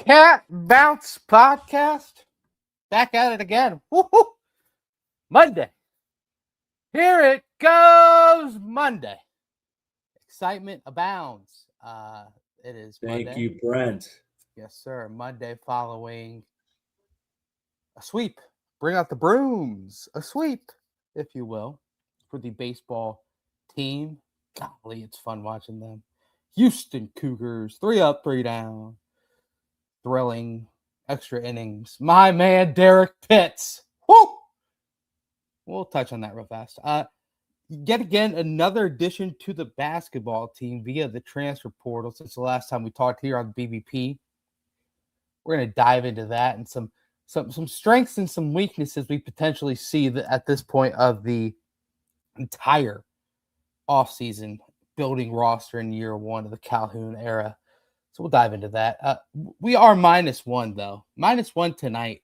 Bearcat Bounce Podcast. Back at it again. Woo-hoo. Monday. Here it goes, Monday. Excitement abounds. It is Monday. Thank you, Brent. Yes, sir. Monday following a sweep. Bring out the brooms. A sweep, if you will, for the baseball team. Golly, it's fun watching them. Houston Cougars, 3 up, 3 down. Thrilling extra innings. My man, Derek Pitts. Woo! We'll touch on that real fast. Yet again, another addition to the basketball team via the transfer portal since the last time we talked here on BBP. We're going to dive into that and some strengths and some weaknesses we potentially see at this point of the entire offseason building roster in year one of the Calhoun era. So we'll dive into that. We are -1, though. -1 tonight.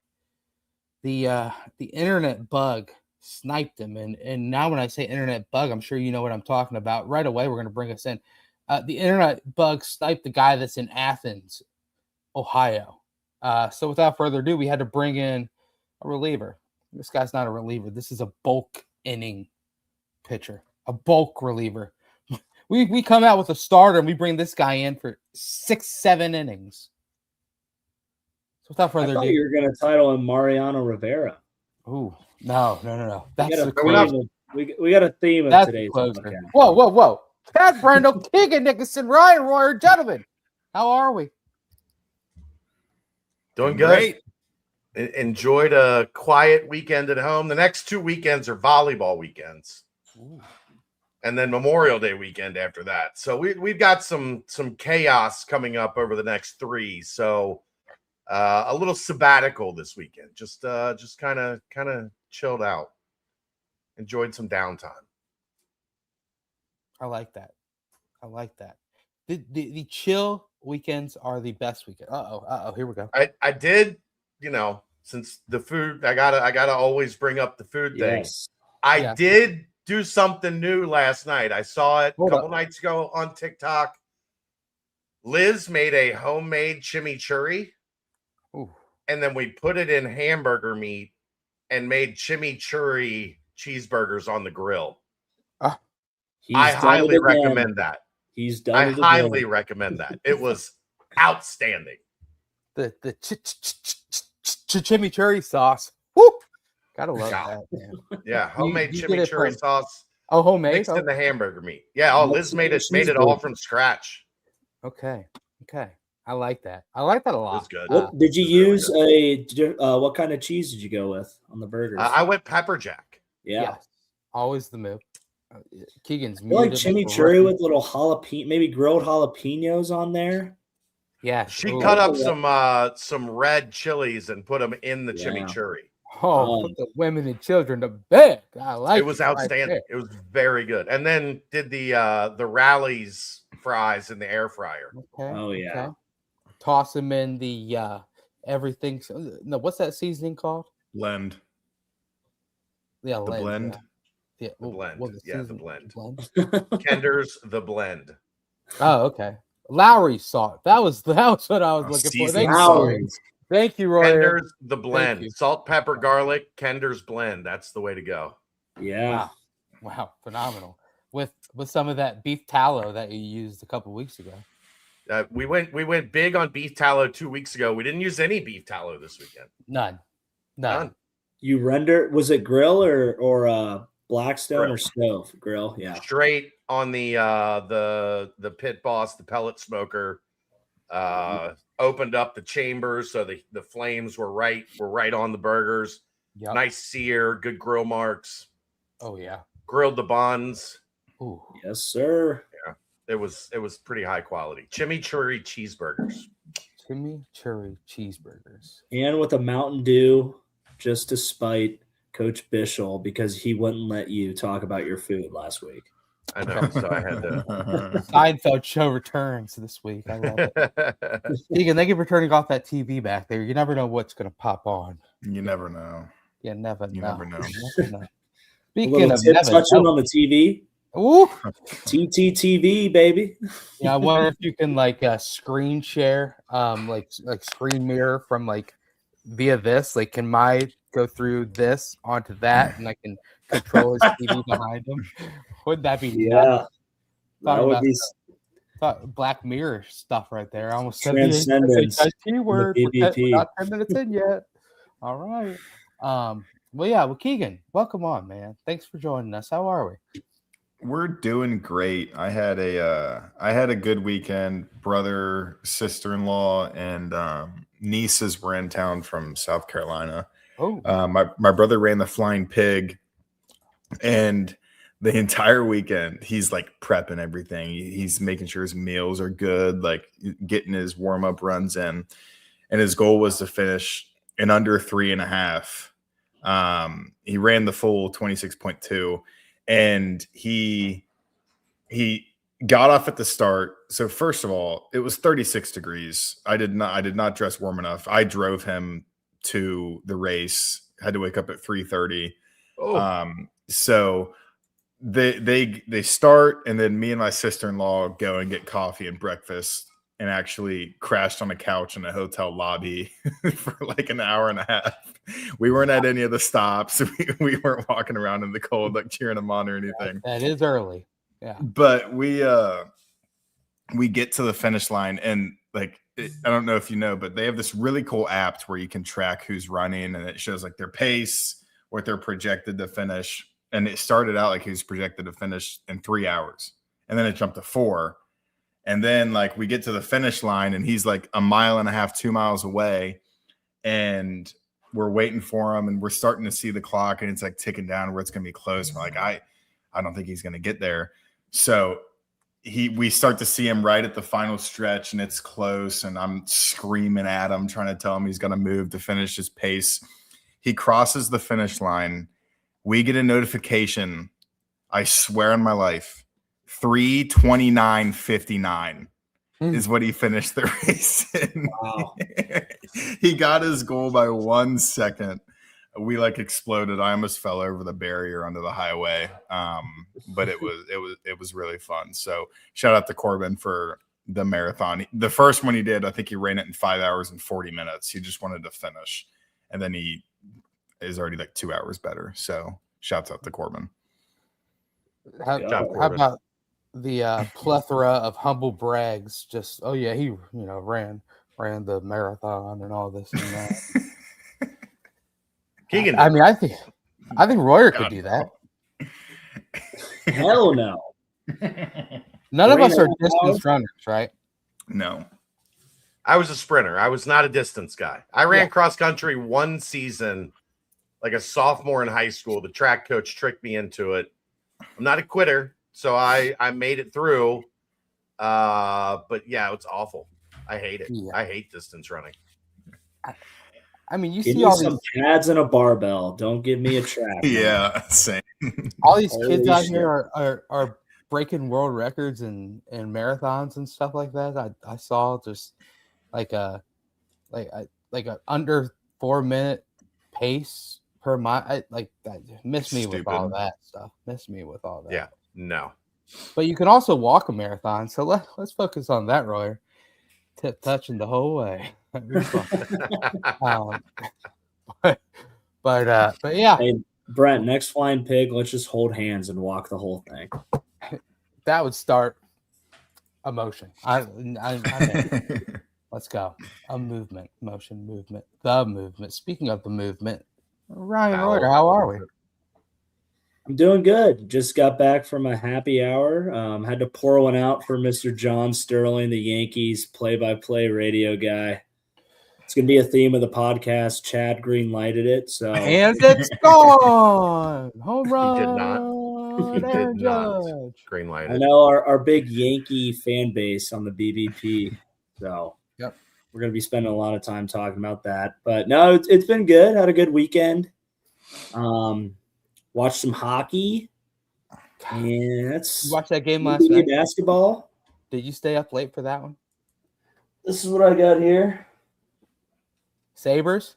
The internet bug sniped him. And now when I say internet bug, I'm sure you know what I'm talking about. Right away, we're going to bring us in. The internet bug sniped the guy that's in Athens, Ohio. So without further ado, we had to bring in a reliever. This guy's not a reliever. This is a bulk inning pitcher, a bulk reliever. We come out with a starter and we bring this guy in for 6-7 innings. So without further ado, you were going to title him Mariano Rivera. Ooh, no. That's we got a theme of today's podcast. Whoa. Pat Brendel, Keegan, Nickoson, Ryan Royer, gentlemen. How are we? Doing good. Great. Enjoyed a quiet weekend at home. The next 2 weekends are volleyball weekends. Ooh. And then Memorial Day weekend after that. So we've got some chaos coming up over the next 3. So a little sabbatical this weekend. Just kind of chilled out. Enjoyed some downtime. I like that. The chill weekends are the best weekend. Here we go. I did, since the food, I gotta always bring up the food thing. Yes. I did do something new last night. I saw it a couple nights ago on TikTok. Liz made a homemade chimichurri. Ooh. And then we put it in hamburger meat and made chimichurri cheeseburgers on the grill. I highly recommend that. He's done. I highly recommend that. It was outstanding. The chimichurri sauce. Woo! Gotta love that, man. Yeah, homemade chimichurri sauce. Oh, homemade mixed in the hamburger meat. Yeah, Liz made it all from scratch. Okay. I like that. I like that a lot. It was good. Did you use what kind of cheese did you go with on the burgers? I went pepper jack. Yeah. Yes. Always the move. Keegan's like chimichurri with little jalapeno, maybe grilled jalapenos on there. Yeah, she cut up some red chilies and put them in the chimichurri. Put the women and children to bed. I like it. It was outstanding. Right, it was very good. And then did the Rally's fries in the air fryer. Okay. Oh yeah. Okay. Toss them in the everything. No, what's that seasoning called? Blend. Yeah, the blend. Yeah, the blend. The blend. Kender's the blend. Oh, okay. Lowry salt. That was what I was looking for. Thank you, Roy. Kender's the blend. Salt, pepper, garlic. Kender's blend. That's the way to go. Yeah. Wow. Phenomenal. With some of that beef tallow that you used a couple weeks ago. We went big on beef tallow 2 weeks ago. We didn't use any beef tallow this weekend. None. You was it grill or Blackstone grill. Or stove? Grill, yeah. Straight on the Pit Boss, the pellet smoker. Opened up the chambers so the flames were right on the burgers. Yep. Nice sear, good grill marks. Oh yeah. Grilled the buns. Ooh. Yes, sir. Yeah. It was pretty high quality. Chimichurri cheeseburgers. And with a Mountain Dew, just to spite Coach Bishel because he wouldn't let you talk about your food last week. I know, so I had to. Seinfeld show returns this week. I love it. Keegan, thank you for turning off that TV back there. You never know what's going to pop on. You never know. You never know. Never know. Speaking of never touching on the TV. Ooh. TTTV, baby. Yeah, I wonder if you can like screen share, like screen mirror from like via this. Like, can my go through this onto that, and I can control his TV behind him? Wouldn't that be nuts? Yeah, that Talking would about be Black Mirror stuff right there. I almost said transcendence. the T word. in the We're BBP. not 10 minutes in yet. All right. Well, yeah. Well, Keegan, welcome on, man. Thanks for joining us. How are we? We're doing great. I had a good weekend. Brother, sister-in-law, and nieces were in town from South Carolina. Oh, my brother ran the Flying Pig, and the entire weekend he's like prepping everything. He's making sure his meals are good, like getting his warm-up runs in, and his goal was to finish in under 3.5. He ran the full 26.2. And he got off at the start. So first of all, it was 36 degrees. I did not dress warm enough. I drove him to the race. Had to wake up at 3:30. So they start, and then me and my sister-in-law go and get coffee and breakfast, and actually crashed on a couch in a hotel lobby for like an hour and a half. We weren't at any of the stops. We weren't walking around in the cold, like cheering them on or anything. that is early. Yeah. But we get to the finish line, and like, I don't know if you know, but they have this really cool app where you can track who's running, and it shows like their pace, what they're projected to finish. And it started out like he was projected to finish in 3 hours, and then it jumped to 4. And then like we get to the finish line, and he's like 1.5 miles, 2 miles away, and we're waiting for him, and we're starting to see the clock, and it's like ticking down where it's going to be close. We're like, I don't think he's going to get there. So we start to see him right at the final stretch, and it's close, and I'm screaming at him, trying to tell him he's going to move to finish his pace. He crosses the finish line. We get a notification. I swear on my life, 3:29:59 is what he finished the race in. Wow. He got his goal by 1 second. We like exploded. I almost fell over the barrier onto the highway. But it was really fun. So shout out to Corbin for the marathon. The first one he did, I think he ran it in 5 hours and 40 minutes. He just wanted to finish, and then he is already like 2 hours better. So shouts out to Corbin. How about the plethora of humble brags? Just, oh yeah, he ran the marathon and all this and that. Keegan, I mean, I think Royer could do that. Hell no. None of us are distance runners, right? No. I was a sprinter. I was not a distance guy. I ran cross country one season, like a sophomore in high school. The track coach tricked me into it. I'm not a quitter, so I made it through. But yeah, it's awful. I hate it. Yeah. I hate distance running. I mean, you Give see me all some these pads and a barbell. Don't give me a track. Yeah, same. all these Holy kids out shit. here are breaking world records and marathons and stuff like that. I saw just like a under 4 minute pace per mile. Miss me with all Stupid. that stuff. Miss me with all that. Yeah, no. But you can also walk a marathon. So let's focus on that, Royer. Touching the whole way. That'd be fun. But yeah, Hey, Brent, next Flying Pig, let's just hold hands and walk the whole thing. that would start a motion. Let's go. A movement, motion, movement, the movement. Speaking of the movement, Ryan Royer, how are we? I'm doing good. Just got back from a happy hour. Had to pour one out for Mr. John Sterling, the Yankees play-by-play radio guy. It's going to be a theme of the podcast. Chad green lighted it. So And it's gone. Home run. He did not. He Aaron did not. Judge. Green light. I know our big Yankee fan base on the BBP. So Yep. we're going to be spending a lot of time talking about that. But no, it's been good. Had a good weekend. Watched some hockey. And that's You watched that game last NBA night? basketball. Did you stay up late for that one? This is what I got here. Sabres?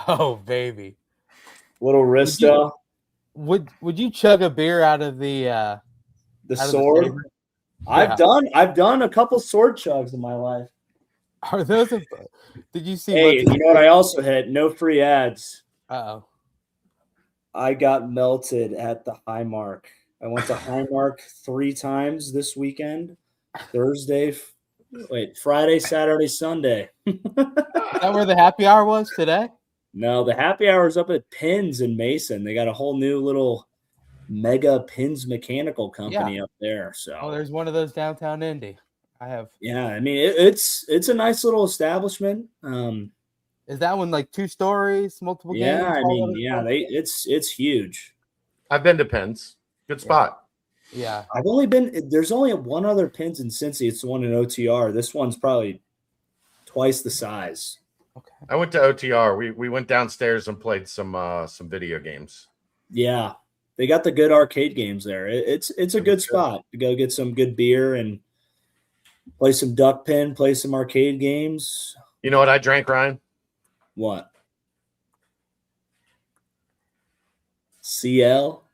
Oh, baby. Little Rista. Would you chug a beer out of the The Out of sword. saber? I've done a couple sword chugs in my life. Are those? Did you see? Hey, you know what I also hit? No free ads. Uh-oh. I got melted at the Highmark. I went to Highmark 3 times this weekend. Friday, Saturday, Sunday. Is that where the happy hour was today? No, the happy hour is up at Pins in Mason. They got a whole new little mega Pins mechanical company up there. So Oh, there's one of those downtown Indy. I have. Yeah, I mean it's a nice little establishment. Is that one like 2 stories, multiple games? Yeah, I mean, it's huge. I've been to Penn's. Good spot. Yeah. There's only one other Pins in Cincy. It's the one in OTR. This one's probably twice the size. Okay. I went to OTR. We went downstairs and played some video games. Yeah, they got the good arcade games there. It's a good spot to go get some good beer and play some duck pin, play some arcade games. You know what I drank, Ryan? What? CL?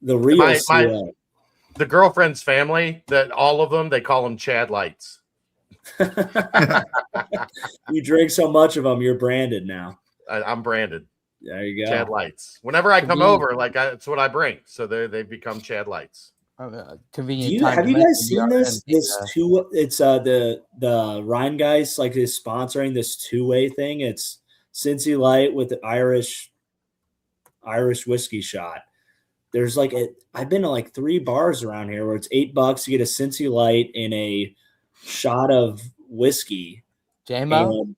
The real CL. The girlfriend's family, that all of them, they call them Chad Lights. You drink so much of them, you're branded now. I'm branded. There you go. Chad Lights. Whenever I come over, that's what I bring. So they've become Chad Lights. Convenient. Have you guys seen this? It's the Rhine guys like is sponsoring this 2-way thing. It's Cincy Light with the Irish whiskey shot. There's I've been to like 3 bars around here where it's $8 to get a Cincy Light in a shot of whiskey. JMO?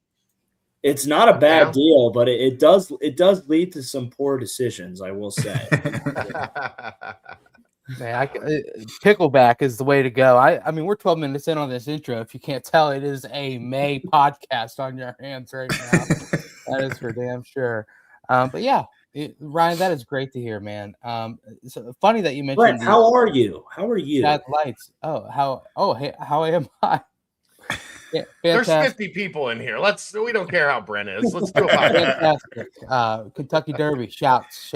It's not a bad deal, but it does lead to some poor decisions, I will say. Man, pickleback is the way to go. I mean, we're 12 minutes in on this intro. If you can't tell, it is a May podcast on your hands right now. That is for damn sure. But yeah, Ryan, that is great to hear, man. It's funny that you mentioned. Brent, how are you? Chad Lights. How am I? Yeah, there's 50 people in here. We don't care how Brent is. Let's do it. Fantastic. Kentucky Derby. Shouts.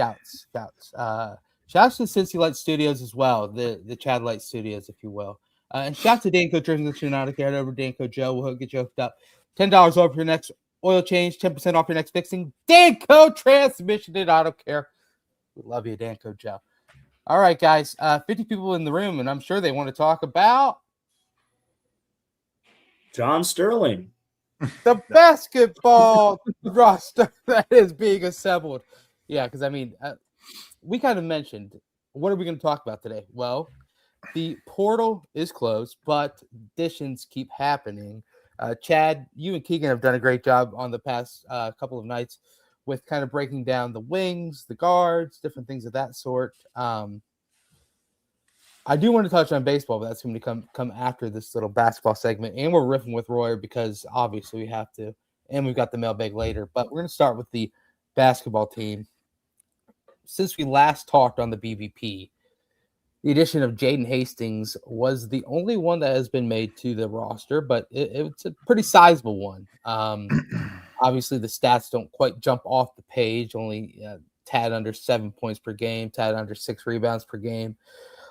Shouts to Cincy Light Studios as well, the Chad Light Studios, if you will. And shout to Danco Transmission Auto Care. Head over to Danco Joe. We'll get you hooked up. $10 off your next oil change, 10% off your next fixing. Danco Transmission and Auto Care. We love you, Danco Joe. All right, guys. 50 people in the room, and I'm sure they want to talk about John Sterling. The basketball roster that is being assembled. Yeah, because I mean, we kind of mentioned, what are we going to talk about today? Well, the portal is closed, but additions keep happening. Chad, you and Keegan have done a great job on the past couple of nights with kind of breaking down the wings, the guards, different things of that sort. I do want to touch on baseball, but that's going to come after this little basketball segment. And we're riffing with Royer because obviously we have to. And we've got the mailbag later. But we're going to start with the basketball team. Since we last talked on the BVP, the addition of Jaden Hastings was the only one that has been made to the roster, but it's a pretty sizable one. Obviously, the stats don't quite jump off the page, only tad under 7 points per game, tad under 6 rebounds per game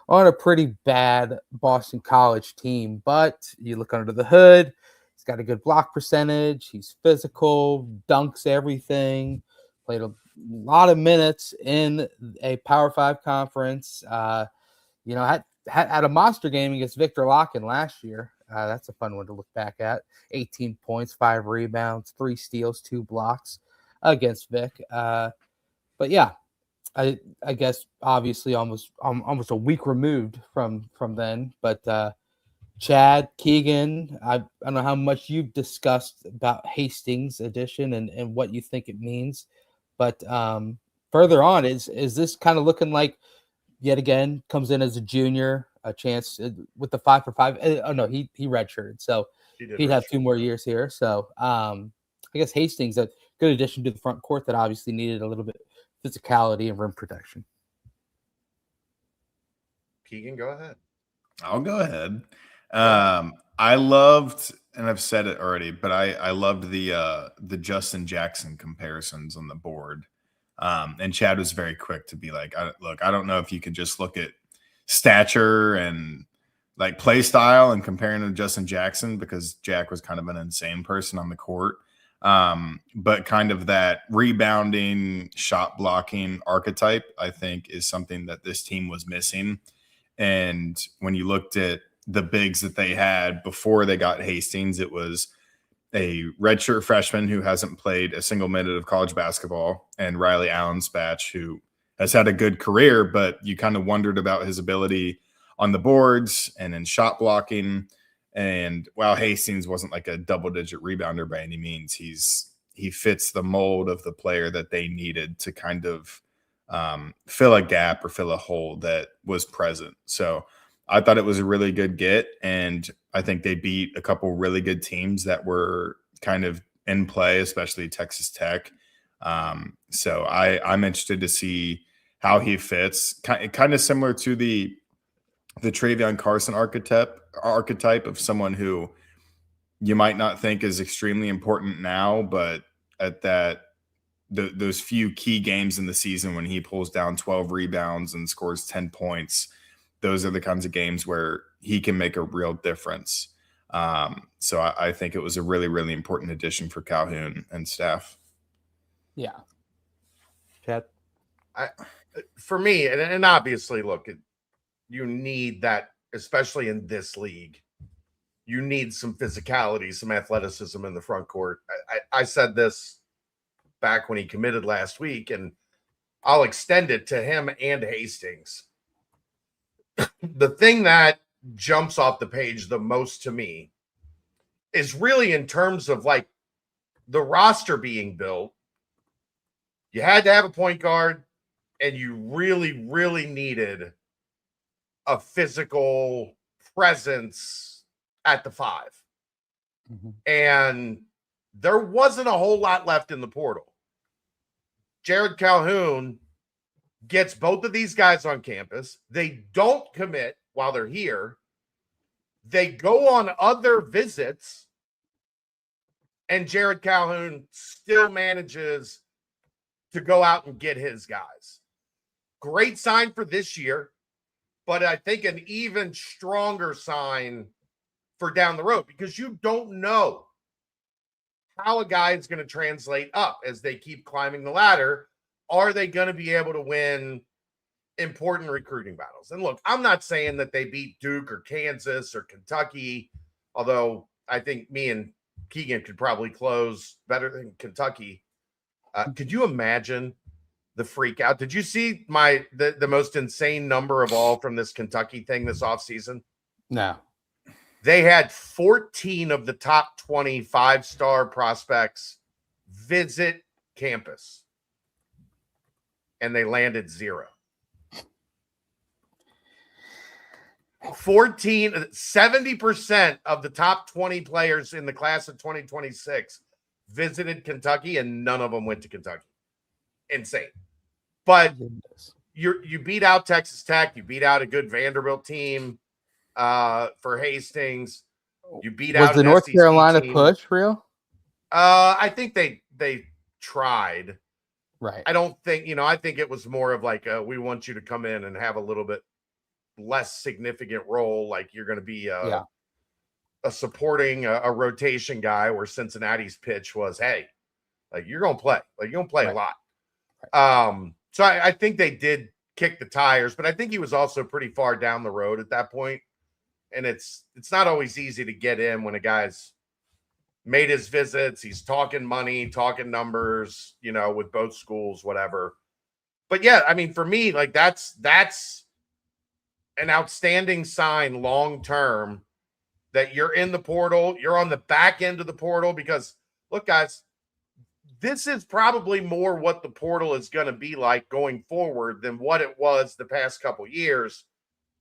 on a pretty bad Boston College team. But you look under the hood, he's got a good block percentage, he's physical, dunks everything, played a lot of minutes in a Power 5 conference. Had a monster game against Victor Locken last year. That's a fun one to look back at. 18 points, 5 rebounds, 3 steals, 2 blocks against Vic. But yeah, I guess obviously almost a week removed from then. But Chad, Keegan, I don't know how much you've discussed about Hastings' addition and what you think it means. But further on, is this kind of looking like, yet again, comes in as a junior, a chance with the 5 for 5. Oh no, he redshirted, so he'd have 2 more years here. So I guess Hastings, a good addition to the front court that obviously needed a little bit of physicality and rim protection. Keegan, go ahead. I'll go ahead. I loved, and I've said it already, but I loved the Justin Jackson comparisons on the board. And Chad was very quick to be like, I don't know if you could just look at stature and like play style and comparing him to Justin Jackson, because Jack was kind of an insane person on the court. But kind of that rebounding, shot blocking archetype, I think, is something that this team was missing. And when you looked at the bigs that they had before they got Hastings, it was a redshirt freshman who hasn't played a single minute of college basketball, and Riley Allenspatch, who has had a good career, but you kind of wondered about his ability on the boards and in shot blocking. And while Hastings wasn't like a double-digit rebounder by any means, he fits the mold of the player that they needed to kind of fill a gap or fill a hole that was present. So I thought it was a really good get, and I think they beat a couple really good teams that were kind of in play, especially Texas Tech. So I'm interested to see how he fits. Kind of similar to the Travion Carson archetype of someone who you might not think is extremely important now, but at those few key games in the season when he pulls down 12 rebounds and scores 10 points, those are the kinds of games where he can make a real difference. So I think it was a really, really important addition for Calhoun and staff. Yeah. Chad? For me, and obviously, look, you need that, especially in this league. You need some physicality, some athleticism in the front court. I said this back when he committed last week, and I'll extend it to him and Hastings. The thing that jumps off the page the most to me is really in terms of like the roster being built. You had to have a point guard, and you really, really needed a physical presence at the 5. Mm-hmm. And there wasn't a whole lot left in the portal. Jared Calhoun gets both of these guys on campus. They don't commit while they're here. They go on other visits, and Jared Calhoun still manages to go out and get his guys. Great sign for this year, but I think an even stronger sign for down the road, because you don't know how a guy is going to translate up as they keep climbing the ladder. Are they going to be able to win important recruiting battles? And look, I'm not saying that they beat Duke or Kansas or Kentucky, although I think me and Keegan could probably close better than Kentucky. Could you imagine the freak out? Did you see the most insane number of all from this Kentucky thing this offseason? No. They had 14 of the top 20 5-star prospects visit campus, and they landed 0. 70% of the top 20 players in the class of 2026 visited Kentucky, and none of them went to Kentucky. Insane. But you beat out Texas Tech. You beat out a good Vanderbilt team for Hastings. You beat out the North SEC Carolina team. push real? I think they tried. Right. I don't think, I think it was more of like, we want you to come in and have a little bit less significant role. Like you're going to be a supporting, a rotation guy, where Cincinnati's pitch was, hey, like you're going to play. Like you're going to play a lot. Right. So I think they did kick the tires, but I think he was also pretty far down the road at that point. And it's not always easy to get in when a guy's made his visits. He's talking money, talking numbers, with both schools, whatever. But yeah, I mean, for me, like that's an outstanding sign long-term that you're in the portal. You're on the back end of the portal, because look, guys, this is probably more what the portal is going to be like going forward than what it was the past couple years,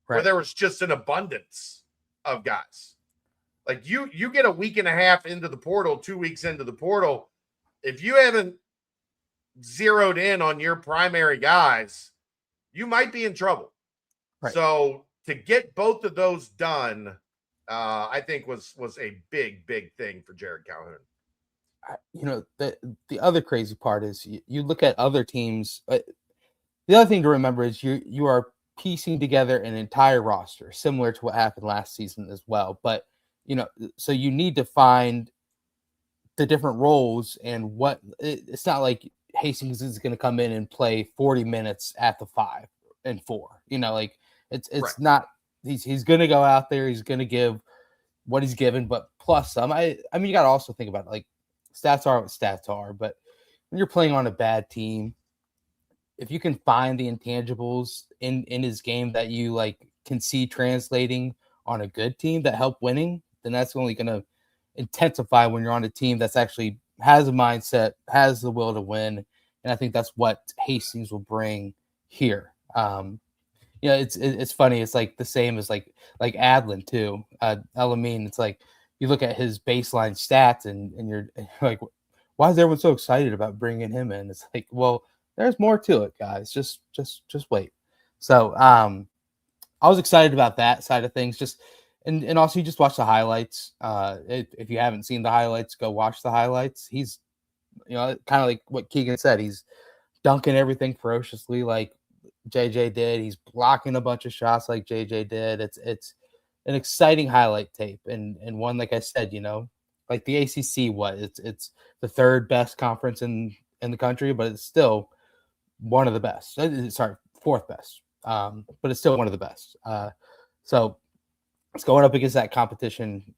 where there was just an abundance of guys. Like you get a week and a half into the portal, 2 weeks into the portal. If you haven't zeroed in on your primary guys, you might be in trouble. Right. So to get both of those done, I think was a big, big thing for Jared Calhoun. The other crazy part is you look at other teams. The other thing to remember is you are piecing together an entire roster, similar to what happened last season as well. But, so you need to find the different roles and it's not like Hastings is going to come in and play 40 minutes at the 5 and 4. Like it's Right. not. He's going to go out there. He's going to give what he's given, but plus some. I mean, you got to also think about it. Like stats are what stats are, but when you're playing on a bad team, if you can find the intangibles in his game that you can see translating on a good team that help winning, then that's only going to intensify when you're on a team that's actually has a mindset, has the will to win. And I think that's what Hastings will bring here. It's funny. It's like the same as like Adlin too. Elamine, it's like you look at his baseline stats and you're like, why is everyone so excited about bringing him in? It's like, well, there's more to it, guys. Just wait. So I was excited about that side of things. And also you just watch the highlights. If you haven't seen the highlights, go watch the highlights. He's, kind of like what Keegan said. He's dunking everything ferociously like JJ did. He's blocking a bunch of shots like JJ did. It's an exciting highlight tape and one, like I said, like the ACC. It's the third best conference in the country, but it's still one of the best. Sorry, fourth best. But it's still one of the best. So it's going up against that competition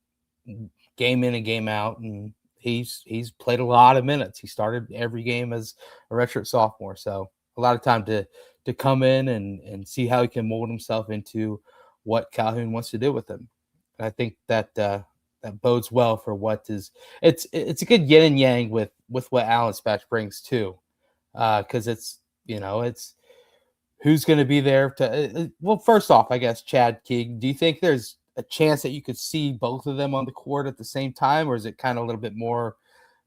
game in and game out, and he's played a lot of minutes. He started every game as a redshirt sophomore, so a lot of time to come in and see how he can mold himself into what Calhoun wants to do with him. And I think that that bodes well for what is it's a good yin and yang with what Alan Spatch brings too, because it's who's going to be there to well, first off, I guess Chad Keegan, do you think there's a chance that you could see both of them on the court at the same time, or is it kind of a little bit more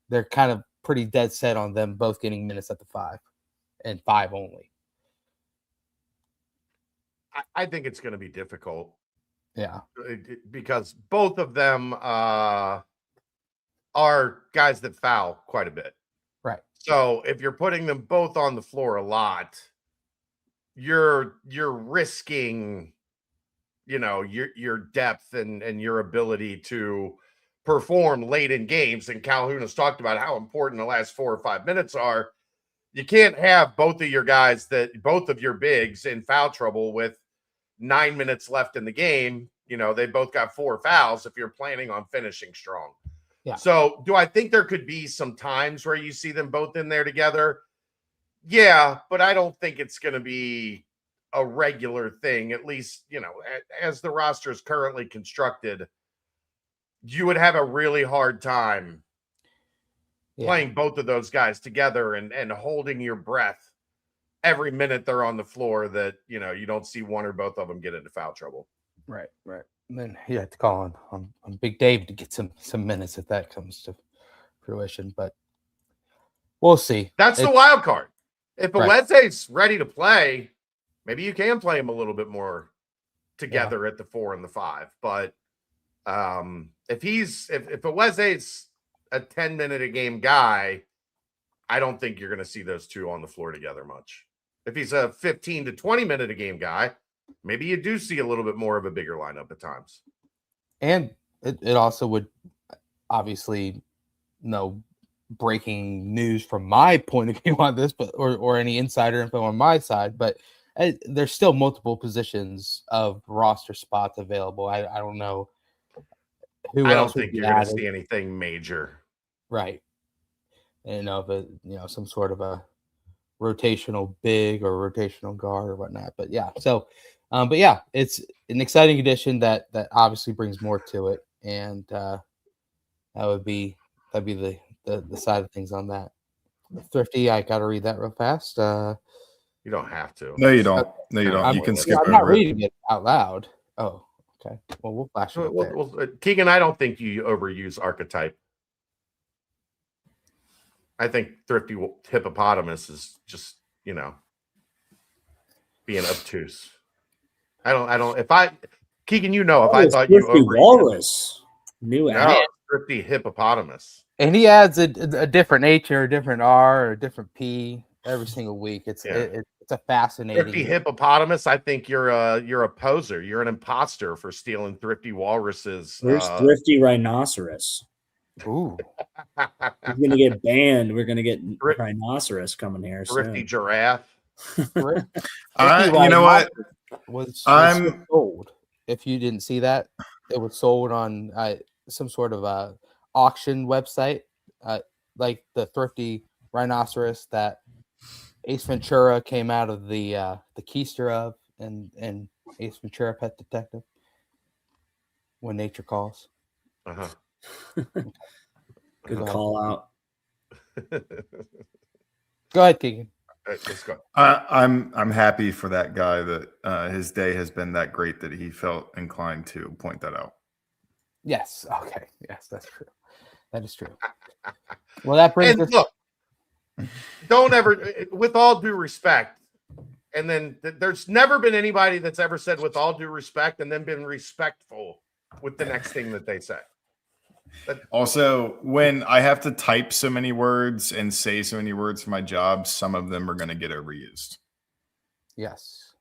they're kind of pretty dead set on them both getting minutes at the 5 and 5 only? I think it's going to be difficult. Yeah. Because both of them are guys that foul quite a bit. Right. So if you're putting them both on the floor a lot, you're risking, your depth and your ability to perform late in games. And Calhoun has talked about how important the last 4 or 5 minutes are. You can't have both of your bigs in foul trouble with 9 minutes left in the game. They both got 4 fouls if you're planning on finishing strong. Yeah. So do I think there could be some times where you see them both in there together? Yeah, but I don't think it's going to be a regular thing. At least, as the roster is currently constructed, you would have a really hard time playing both of those guys together and holding your breath every minute they're on the floor that, you don't see one or both of them get into foul trouble. Right. And then you have to call on Big Dave to get some minutes if that comes to fruition, but we'll see. That's the wild card. If Aweze's ready to play, maybe you can play him a little bit more together at the 4 and the 5. But if Aweze's a 10-minute a game guy, I don't think you're going to see those two on the floor together much. If he's a 15 to 20-minute a game guy, maybe you do see a little bit more of a bigger lineup at times. And it also would obviously breaking news from my point of view on this, but or any insider info on my side, but there's still multiple positions of roster spots available. I don't know who I else don't think you're going to see anything major. Right. And some sort of a rotational big or rotational guard or whatnot. But yeah, so it's an exciting addition that obviously brings more to it, and that'd be the side of things on that. Thrifty, I got to read that real fast. You don't have to. No, you don't. No, you don't. You can skip I'm over not reading it out loud. Oh, okay. Well, we'll flash it. Well, Keegan, I don't think you overuse archetype. I think Thrifty Hippopotamus is just, being obtuse. Keegan, if I thought you Thrifty Walrus. Thrifty Hippopotamus. And he adds a different H or a different R or a different P every single week. It's it's a fascinating. Thrifty hippopotamus. I think you're a poser. You're an imposter for stealing Thrifty walruses. Where's Thrifty rhinoceros? Ooh, He's gonna get banned. We're gonna get Thrift- rhinoceros coming here Thrifty soon. giraffe. Thrifty You know what? was I'm- sold. If you didn't see that, it was sold on some sort of auction website, like the Thrifty rhinoceros that Ace Ventura came out of the keister of, and Ace Ventura: Pet Detective. When nature calls. Uh-huh. Good call out. Go ahead, Keegan. Let's go. I'm happy for that guy that his day has been that great that he felt inclined to point that out. Yes. Okay. Yes, that's true. That is true. Well, that brings And us. look, don't ever, with all due respect, and then there's never been anybody that's ever said with all due respect and then been respectful with the next thing that they say. Also, when I have to type so many words and say so many words for my job, some of them are going to get overused. Yes.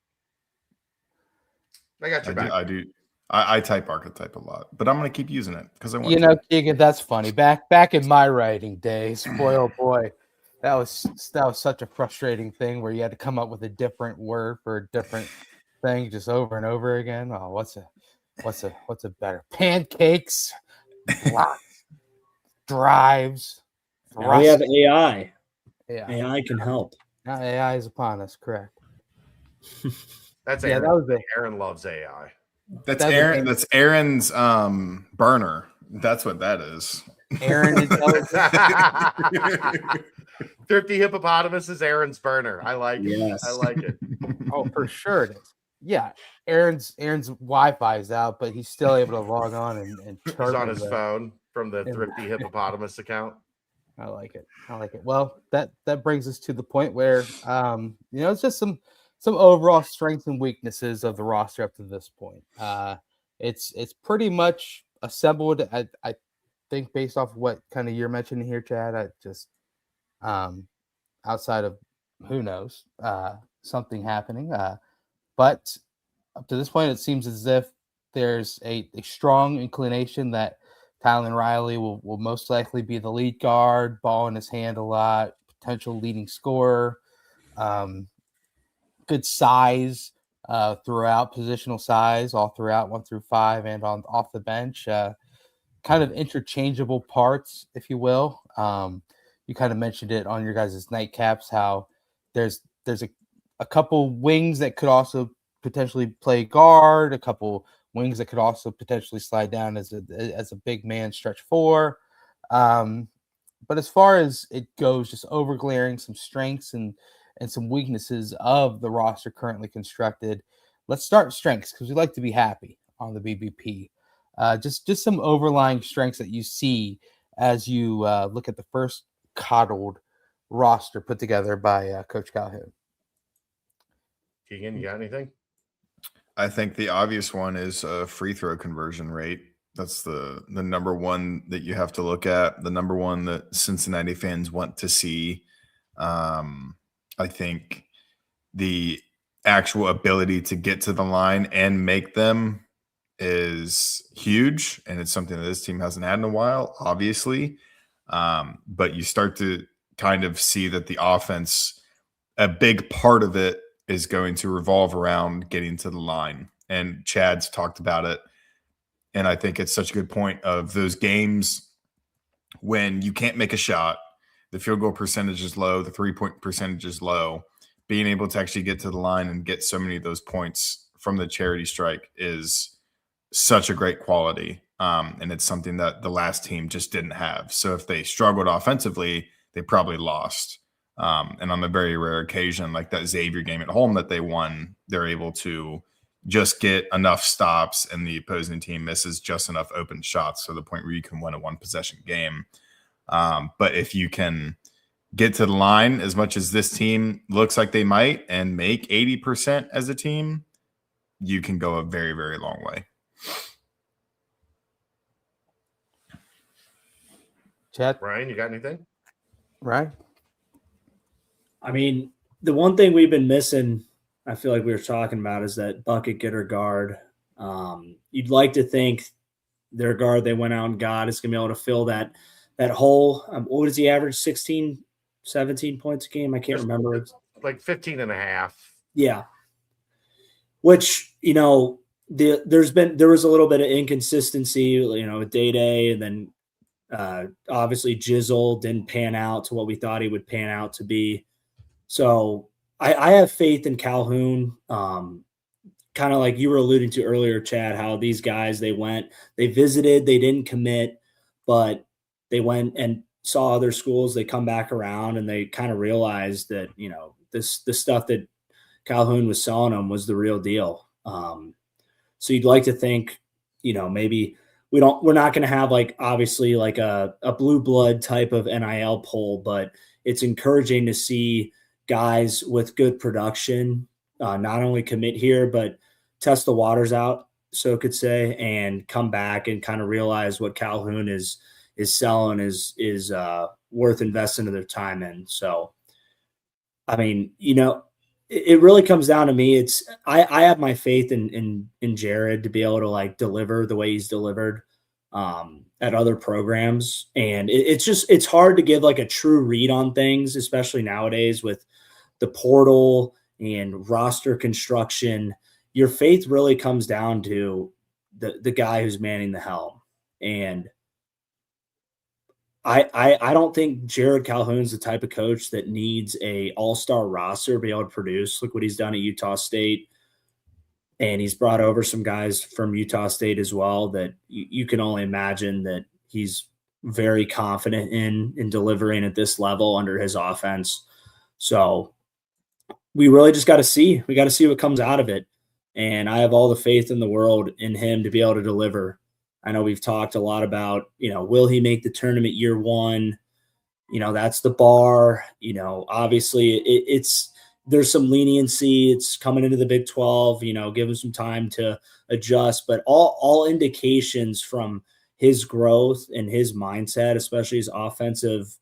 I got your back. I do. I type archetype a lot, but I'm going to keep using it because I want You to. know, Keegan, that's funny. Back in my writing days, boy, oh boy, that was such a frustrating thing where you had to come up with a different word for a different thing just over and over again. Oh, what's a better pancakes, blocks, drives. Now we have AI. Yeah, AI can help. now AI is upon us. Correct. That's Yeah, Aaron. that was it. Aaron loves AI. That's That Aaron. became- That's Aaron's burner. That's what that is. Aaron intelligence. Thrifty hippopotamus is Aaron's burner. I like it. Yes. I like it. Oh, for sure it is. Yeah, Aaron's Wi-Fi is out, but he's still able to log on and He's chart on with his it. phone from the Yeah. Thrifty hippopotamus account. I like it. Well, that brings us to the point where it's just some overall strengths and weaknesses of the roster up to this point. It's pretty much assembled. I think based off of what kind of you're mentioning here, Chad. I just outside of who knows something happening, but up to this point, it seems as if there's a strong inclination that Tylen Riley will most likely be the lead guard, ball in his hand a lot, potential leading scorer, good size throughout, positional size all throughout 1 through 5 and on off the bench. Kind of interchangeable parts, if you will. You kind of mentioned it on your guys' nightcaps, how there's a couple wings that could also potentially play guard, a couple wings that could also potentially slide down as a big man stretch 4. But as far as it goes, just over glaring some strengths and some weaknesses of the roster currently constructed. Let's start strengths because we like to be happy on the BBP. Just some overlying strengths that you see as you look at the first coddled roster put together by Coach Calhoun. Keegan, you got anything? I think the obvious one is free throw conversion rate. That's the number one that you have to look at, the number one that Cincinnati fans want to see. I think the actual ability to get to the line and make them is huge, and it's something that this team hasn't had in a while, obviously. But you start to kind of see that the offense, a big part of it is going to revolve around getting to the line. And Chad's talked about it. And I think it's such a good point of those games when you can't make a shot, the field goal percentage is low, the 3-point percentage is low. Being able to actually get to the line and get so many of those points from the charity strike is such a great quality. And it's something that the last team just didn't have. So if they struggled offensively, they probably lost. And on the very rare occasion, like that Xavier game at home that they won, they're able to just get enough stops and the opposing team misses just enough open shots to the point where you can win a 1-possession game. But if you can get to the line as much as this team looks like they might and make 80% as a team, you can go a very, very long way. Chad, Ryan, you got anything? right? I mean, the one thing we've been missing, I feel like we were talking about, is that bucket getter guard. You'd like to think their guard they went out and got is going to be able to fill that hole. What does he average? 16, 17 points a game? I can't remember. It's like 15 and a half. Yeah. Which, there was a little bit of inconsistency, with Day-Day, and then obviously Jizzle didn't pan out to what we thought he would pan out to be. So I have faith in Calhoun. Kind of like you were alluding to earlier, Chad, how these guys, they visited, they didn't commit, but they went and saw other schools. They come back around and they kind of realized that, the stuff that Calhoun was selling them was the real deal. So you'd like to think, maybe we're not going to have obviously a blue blood type of NIL poll, but it's encouraging to see guys with good production, not only commit here, but test the waters out, so could say, and come back and kind of realize what Calhoun is selling is worth investing their time in. So, I mean, it really comes down to me. I have my faith in Jared to be able to deliver the way he's delivered at other programs. And it's hard to give a true read on things, especially nowadays with the portal and roster construction. Your faith really comes down to the guy who's manning the helm. And I don't think Jared Calhoun's the type of coach that needs a all-star roster to be able to produce. Look what he's done at Utah State. And he's brought over some guys from Utah State as well that you can only imagine that he's very confident in delivering at this level under his offense. So we really just got to see. We got to see what comes out of it. And I have all the faith in the world in him to be able to deliver. I know we've talked a lot about, will he make the tournament year one? That's the bar. Obviously there's some leniency. It's coming into the Big 12, give him some time to adjust. But all indications from his growth and his mindset, especially his offensive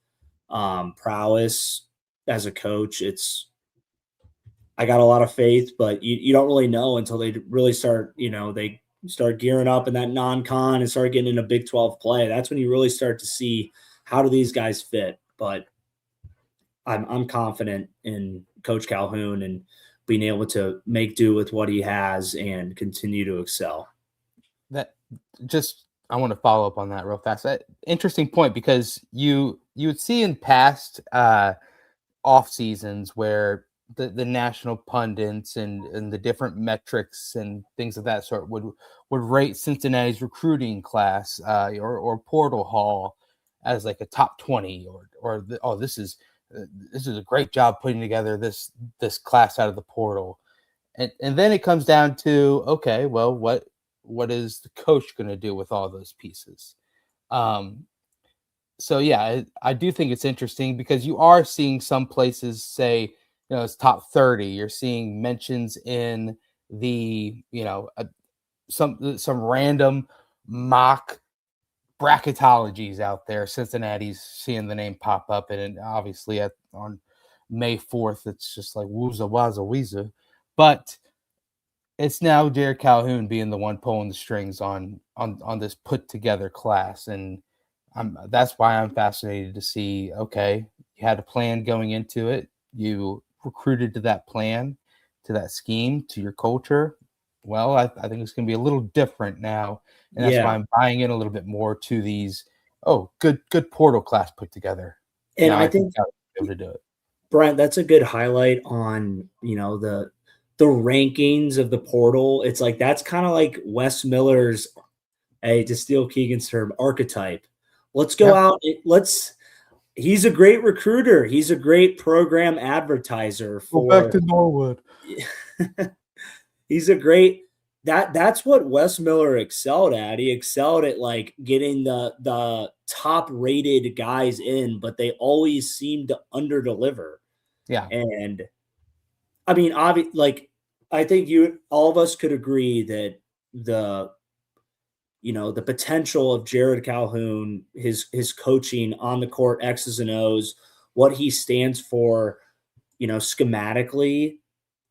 prowess as a coach, I got a lot of faith, but you don't really know until they really start, they start gearing up in that non-con and start getting into Big 12 play. That's when you really start to see how do these guys fit. But I'm confident in Coach Calhoun and being able to make do with what he has and continue to excel. I want to follow up on that real fast. Interesting point, because you would see in past off seasons where the national pundits and the different metrics and things of that sort would rate Cincinnati's recruiting class or portal haul as a top 20 or this is a great job putting together this class out of the portal. And then it comes down to, okay, well, what is the coach going to do with all those pieces? So yeah, I do think it's interesting because you are seeing some places say, it's top 30. You're seeing mentions in the, some random mock bracketologies out there. Cincinnati's seeing the name pop up, and obviously on May 4th, it's just like wooza waza weezer. But it's now Jared Calhoun being the one pulling the strings on this put together class, and that's why I'm fascinated to see. Okay, you had a plan going into it. You recruited to that plan, to that scheme, to your culture. Well, I think it's going to be a little different now, and that's why I'm buying in a little bit more to these. Oh, good portal class put together, and now I think I'll be able to do it. Brent, that's a good highlight on the rankings of the portal. It's that's kind of like Wes Miller's, to steal Keegan's term, archetype. Let's go out. He's a great recruiter. He's a great program advertiser. Go back to Norwood. He's a great that's what Wes Miller excelled at. He excelled at getting the top rated guys in, but they always seem to underdeliver. Yeah. And I mean, I think all of us could agree that the potential of Jared Calhoun, his coaching on the court, X's and O's, what he stands for, schematically,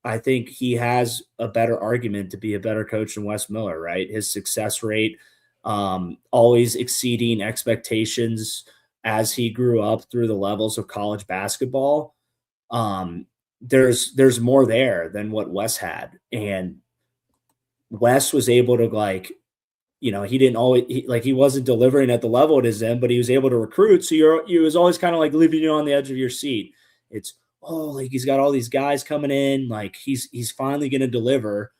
I think he has a better argument to be a better coach than Wes Miller, right? His success rate, always exceeding expectations as he grew up through the levels of college basketball. There's more there than what Wes had. And Wes was able to he didn't always he wasn't delivering at the level it is in, but he was able to recruit. So he was always kind of like leaving you on the edge of your seat. It's he's got all these guys coming in, like he's finally going to deliver.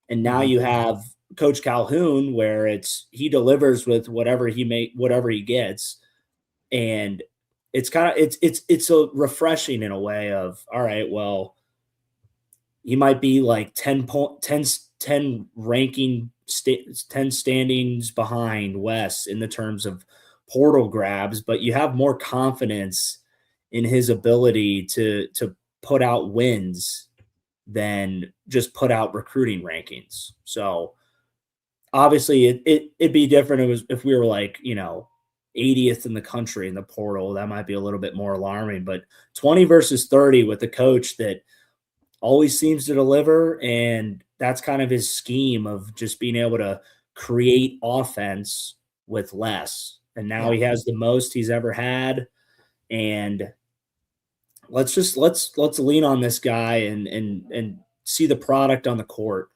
And now you have Coach Calhoun, where he delivers with whatever he gets, and it's kind of it's a refreshing in a way of, all right, well, he might be like 10 ranking 10 standings behind Wes in the terms of portal grabs, but you have more confidence in his ability to put out wins than just put out recruiting rankings. So obviously it'd be different if we were 80th in the country in the portal. That might be a little bit more alarming, but 20 versus 30 with a coach that always seems to deliver, and that's kind of his scheme of just being able to create offense with less. And now he has the most he's ever had, and let's lean on this guy and see the product on the court.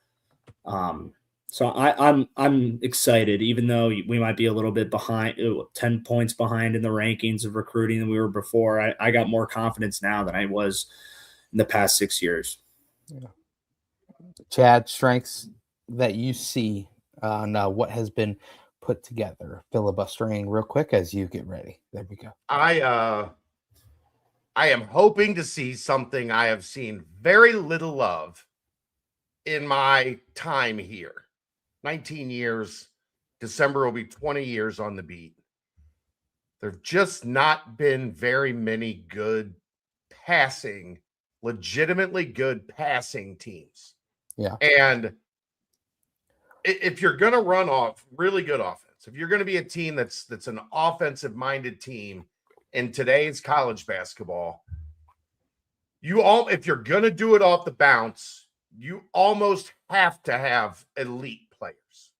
So I'm excited, even though we might be a little bit behind, 10 points behind in the rankings of recruiting than we were before. I got more confidence now than I was in the past 6 years. Yeah. Chad, strengths that you see on what has been put together, filibustering real quick as you get ready. There we go. I am hoping to see something I have seen very little of in my time here. 19 years. December will be 20 years on the beat. There've just not been very many good passing, legitimately good passing teams. Yeah. And if you're going to run off really good offense, if you're going to be a team that's an offensive minded team in today's college basketball, if you're going to do it off the bounce, you almost have to have elite players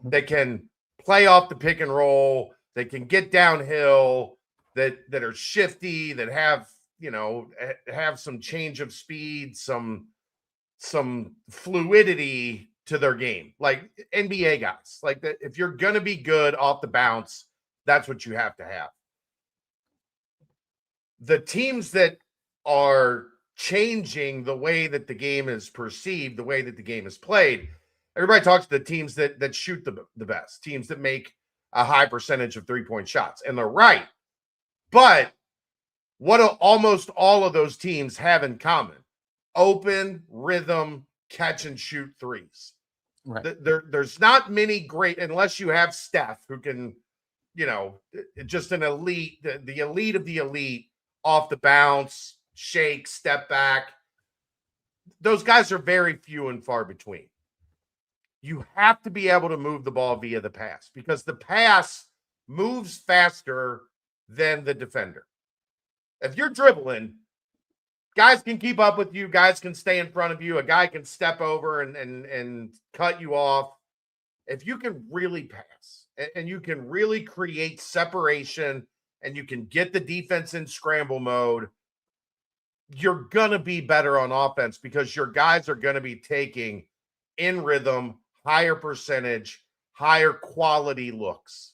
that can play off the pick and roll, that can get downhill, that are shifty, that have some change of speed, some fluidity to their game, like NBA guys. Like that, if you're gonna be good off the bounce, that's what you have to have. The teams that are changing the way that the game is perceived, the way that the game is played, everybody talks to the teams that shoot the best, teams that make a high percentage of three-point shots, and they're right. But what do almost all of those teams have in common? Open rhythm, catch and shoot threes. Right. There's not many great, unless you have Steph, who can, just an elite, the elite of the elite, off the bounce, shake, step back. Those guys are very few and far between. You have to be able to move the ball via the pass, because the pass moves faster than the defender. If you're dribbling, guys can keep up with you. Guys can stay in front of you. A guy can step over and cut you off. If you can really pass and you can really create separation and you can get the defense in scramble mode, you're going to be better on offense, because your guys are going to be taking in rhythm, higher percentage, higher quality looks,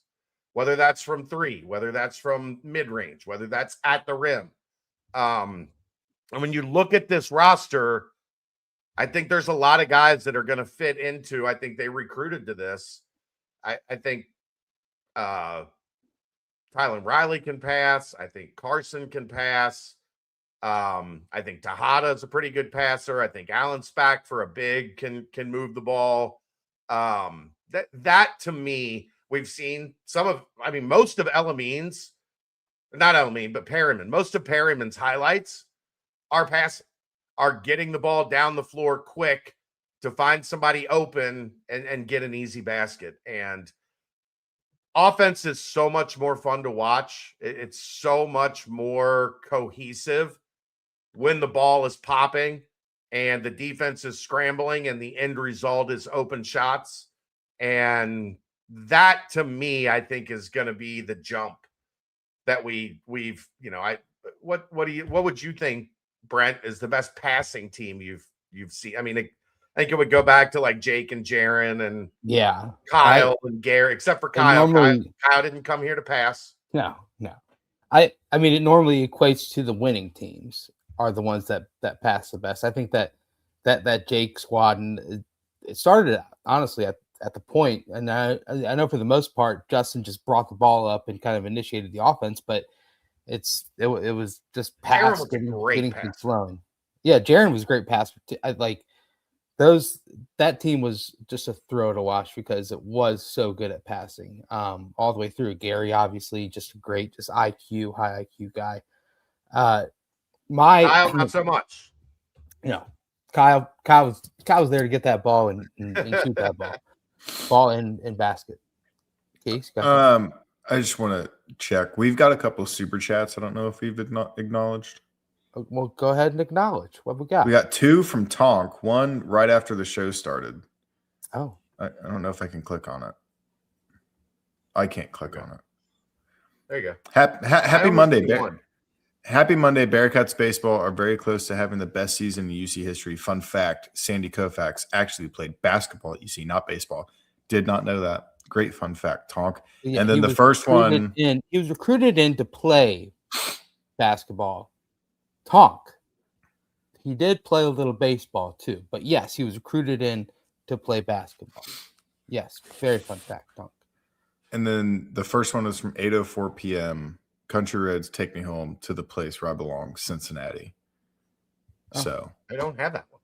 whether that's from three, whether that's from mid-range, whether that's at the rim. And when you look at this roster, I think there's a lot of guys that are going to fit into, I think they recruited to this. I think Tylen Riley can pass. I think Carson can pass. I think Tejada is a pretty good passer. I think Allen Spack for a big can move the ball. That to me, we've seen most of Perryman's most of Perryman's highlights are passing, are getting the ball down the floor quick to find somebody open and get an easy basket. And offense is so much more fun to watch. It's so much more cohesive when the ball is popping and the defense is scrambling and the end result is open shots. And that, to me, I think is going to be the jump that we've, what would you think, Brent, is the best passing team you've seen? I mean, I think it would go back to like Jake and Jaron and Kyle and Gary, except for Kyle. Kyle didn't come here to pass. No. I mean, it normally equates to the winning teams are the ones that pass the best. I think that Jake squad, and it started honestly at the point, and I know for the most part Justin just brought the ball up and kind of initiated the offense, but it was just pass getting things flowing. Yeah, Jaron was a great passer. That team was just a thrill to watch because it was so good at passing all the way through. Gary, obviously, just a great, just high IQ guy. Kyle, not so much. Kyle was there to get that ball and shoot that ball in basket. Case, I just want to check. We've got a couple of super chats. I don't know if we've acknowledged. Well, go ahead and acknowledge what we got. We got 2 from Tonk, 1 right after the show started. Oh, I don't know if I can click on it. I can't click on it. There you go. Happy Monday, Happy Monday. Bearcats baseball are very close to having the best season in UC history. Fun fact, Sandy Koufax actually played basketball at UC, not baseball. Did not know that. Great fun fact, Tonk. Yeah, and then the first one. He was recruited in to play basketball. Tonk. He did play a little baseball too, but yes, he was recruited in to play basketball. Yes, very fun fact, Tonk. And then the first one was from 8:04 p.m. Country Reds take me home to the place where I belong, Cincinnati. So I don't have that one.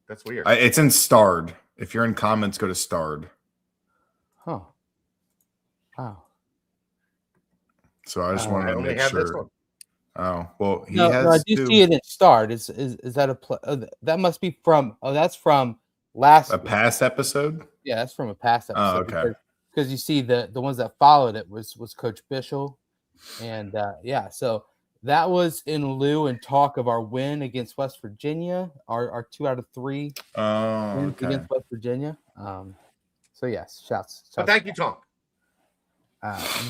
That's weird. It's in Starred. If you're in comments, go to Starred. Huh. Wow. So I just wanted to make sure. Oh, well, he has. No, I do see it in Starred. Is that a that must be from? Oh, that's from last past episode. Yeah, that's from a past episode. Oh, okay. Because you see the ones that followed it was Coach Bishel, and so that was in lieu and talk of our win against West Virginia, our 2 out of 3 wins against West Virginia. So yes, shouts. Thank you, Tom.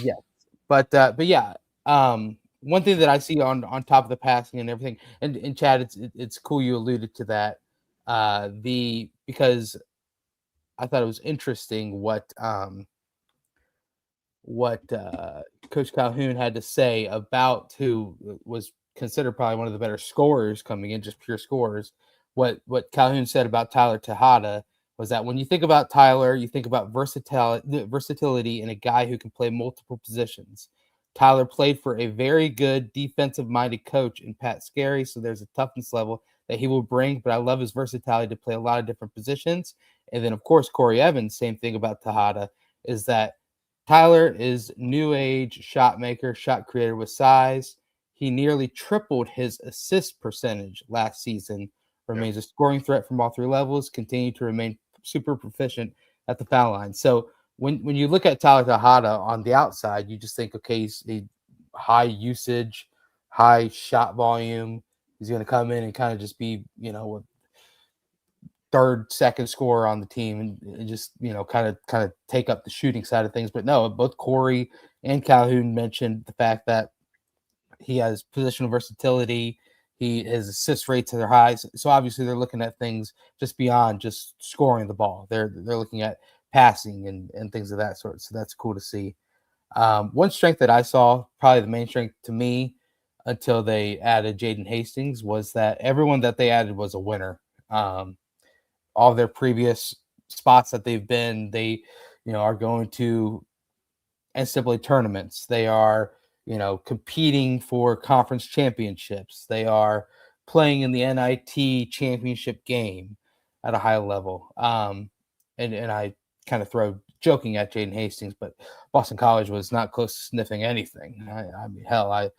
Yes, but yeah. One thing that I see on top of the passing and everything, and Chad, it's cool you alluded to that. Because I thought it was interesting what Coach Calhoun had to say about who was considered probably one of the better scorers coming in, just pure scorers. What Calhoun said about Tyler Tejada was that when you think about Tyler, you think about versatility in a guy who can play multiple positions. Tyler played for a very good defensive-minded coach in Pat Scarry, so there's a toughness level that he will bring, but I love his versatility to play a lot of different positions. And then, of course, Corey Evans, same thing about Tejada, is that Tyler is new age shot maker, shot creator with size. He nearly tripled his assist percentage last season, remains a scoring threat from all 3 levels, continued to remain super proficient at the foul line. So when you look at Tyler Tejada on the outside, you just think, okay, he's high usage, high shot volume. He's going to come in and kind of just be, a third, second scorer on the team and just, kind of take up the shooting side of things. But no, both Corey and Calhoun mentioned the fact that he has positional versatility. His assist rates are high. So obviously they're looking at things just beyond just scoring the ball. They're looking at passing and things of that sort. So that's cool to see. One strength that I saw, probably the main strength to me until they added Jaden Hastings, was that everyone that they added was a winner. All their previous spots that they've been, they, are going to NCAA tournaments. They are, competing for conference championships. They are playing in the NIT championship game at a high level. And I kind of throw joking at Jaden Hastings, but Boston College was not close to sniffing anything. I mean, hell,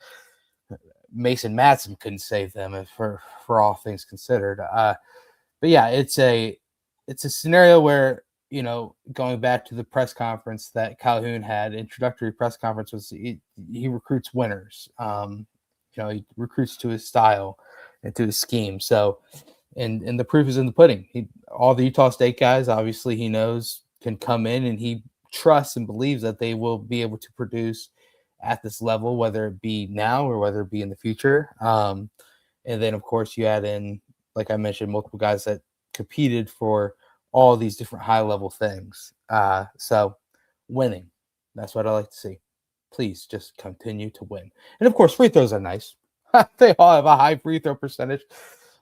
Mason Madsen couldn't save them for all things considered. But yeah, it's a scenario where going back to the press conference that Calhoun had, introductory press conference, was he recruits winners. He recruits to his style and to his scheme. So, and the proof is in the pudding. All the Utah State guys, obviously, he knows can come in, and he trusts and believes that they will be able to produce at this level, whether it be now or whether it be in the future. And then, of course, you add in, like I mentioned, multiple guys that competed for all these different high-level things. So winning, that's what I like to see. Please just continue to win. And, of course, free throws are nice. They all have a high free throw percentage,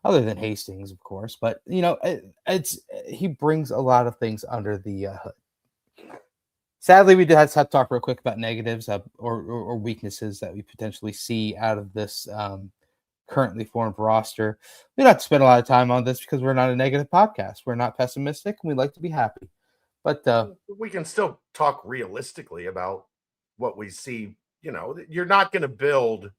other than Hastings, of course. But, he brings a lot of things under the hood. Sadly, we did have to talk real quick about negatives or weaknesses that we potentially see out of this currently formed roster. We don't have to spend a lot of time on this because we're not a negative podcast. We're not pessimistic, and we like to be happy. But we can still talk realistically about what we see. You're not going to build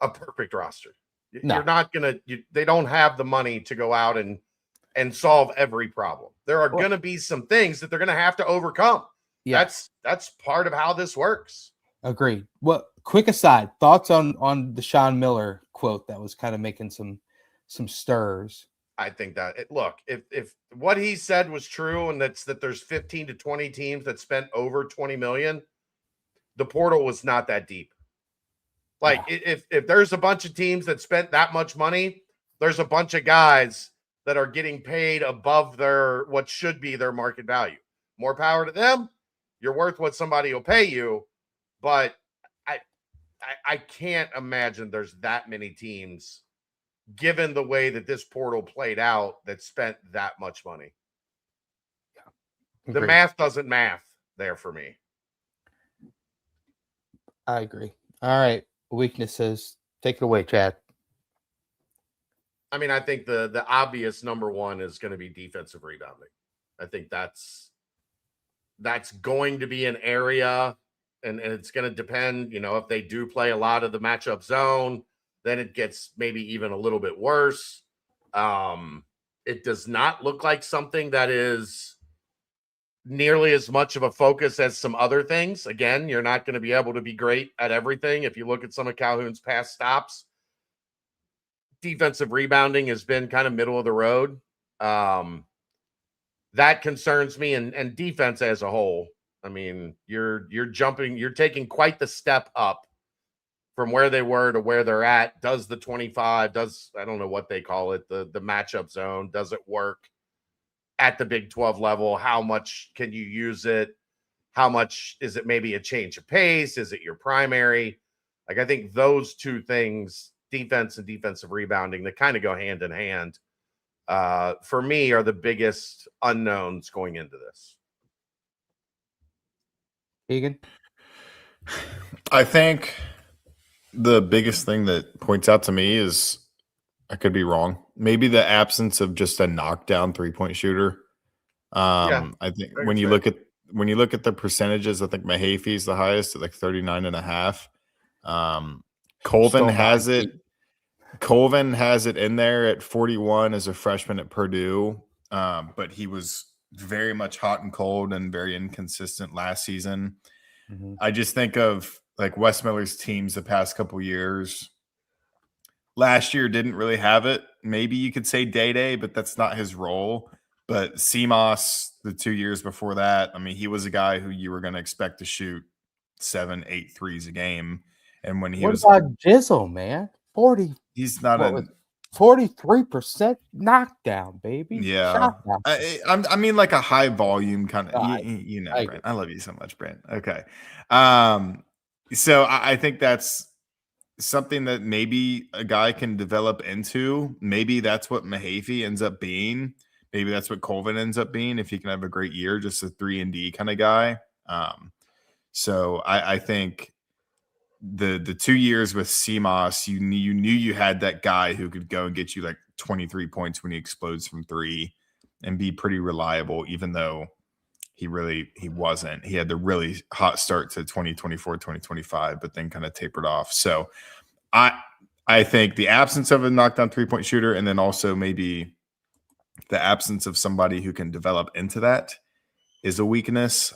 a perfect roster. No. You're not going to. They don't have the money to go out and solve every problem. There are going to be some things that they're going to have to overcome. Yeah. That's part of how this works. Agreed. Well, quick aside, thoughts on the Sean Miller quote that was kind of making some stirs. I think that if what he said was true, and that there's 15 to 20 teams that spent over 20 million, the portal was not that deep. Like if there's a bunch of teams that spent that much money, there's a bunch of guys that are getting paid above what should be their market value. More power to them. You're worth what somebody will pay you, but I can't imagine there's that many teams, given the way that this portal played out, that spent that much money. Yeah. The math doesn't math there for me. I agree. All right. Weaknesses. Take it away, Chad. I mean, I think the obvious number one is going to be defensive rebounding. I think that's going to be an area, and it's going to depend, if they do play a lot of the matchup zone, then it gets maybe even a little bit worse. It does not look like something that is nearly as much of a focus as some other things. Again, you're not going to be able to be great at everything. If you look at some of Calhoun's past stops, defensive rebounding has been kind of middle of the road. That concerns me, and defense as a whole. I mean, you're taking quite the step up from where they were to where they're at. Does the 25, I don't know what they call it, the matchup zone, does it work at the Big 12 level? How much can you use it? How much is it maybe a change of pace? Is it your primary? Like, I think those two things, defense and defensive rebounding, that kind of go hand in hand, for me, are the biggest unknowns going into this. Keegan? I think the biggest thing that points out to me is, I could be wrong, maybe the absence of just a knockdown 3-point shooter. I think when you look at the percentages, I think Mahaffey is the highest at like 39.5. Colvin has it. Colvin has it in there at 41 as a freshman at Purdue, but he was very much hot and cold and very inconsistent last season. Mm-hmm. I just think of like Wes Miller's teams the past couple years. Last year didn't really have it. Maybe you could say Day-Day, but that's not his role. But Seamoss, the 2 years before that, I mean, he was a guy who you were going to expect to shoot 7-8 threes a game. And when he what about Jizzle, man? 40. He's not a 43% knockdown, baby. Yeah. I mean, like a high volume kind of, Brent. I love you so much, Brent. Okay. So I think that's something that maybe a guy can develop into. Maybe that's what Mahaffey ends up being. Maybe that's what Colvin ends up being if he can have a great year, just a 3-and-D kind of guy. So I think the 2 years with Seamoss, you knew you had that guy who could go and get you like 23 points when he explodes from three and be pretty reliable, even though he wasn't. He had the really hot start to 2024, 2025, but then kind of tapered off. So I think the absence of a knockdown 3-point shooter, and then also maybe the absence of somebody who can develop into that, is a weakness.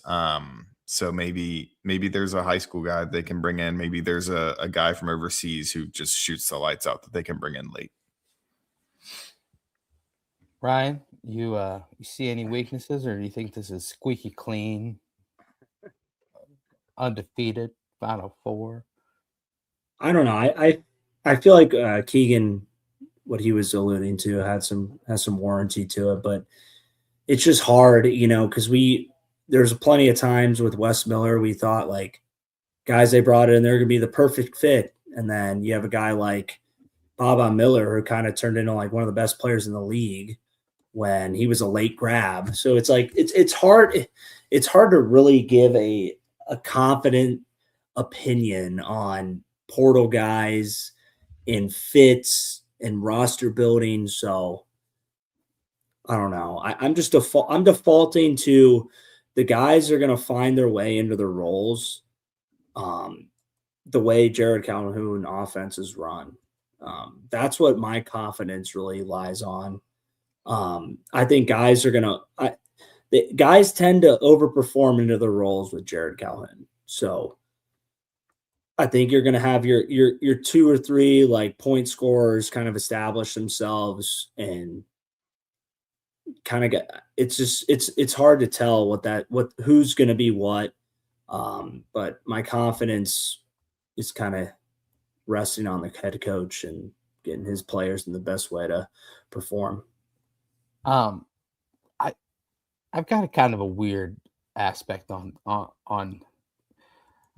So maybe there's a high school guy they can bring in. Maybe there's a guy from overseas who just shoots the lights out that they can bring in late. Ryan, you see any weaknesses, or do you think this is squeaky clean, undefeated, Final Four? I don't know. I feel like Keegan, what he was alluding to, has some warranty to it, but it's just hard, because there's plenty of times with Wes Miller we thought like guys they brought in, they're gonna be the perfect fit, and then you have a guy like Baba Miller who kind of turned into like one of the best players in the league when he was a late grab. So it's like it's hard to really give a confident opinion on portal guys in fits and roster building. So I don't know. I'm defaulting to the guys are going to find their way into their roles. The way Jared Calhoun offense is run. That's what my confidence really lies on. I think guys guys tend to overperform into their roles with Jared Calhoun. So I think you're going to have your 2 or 3 like point scorers kind of establish themselves and kind of get. It's hard to tell who's going to be what. But my confidence is kind of resting on the head coach and getting his players in the best way to perform. I've got a kind of a weird aspect on I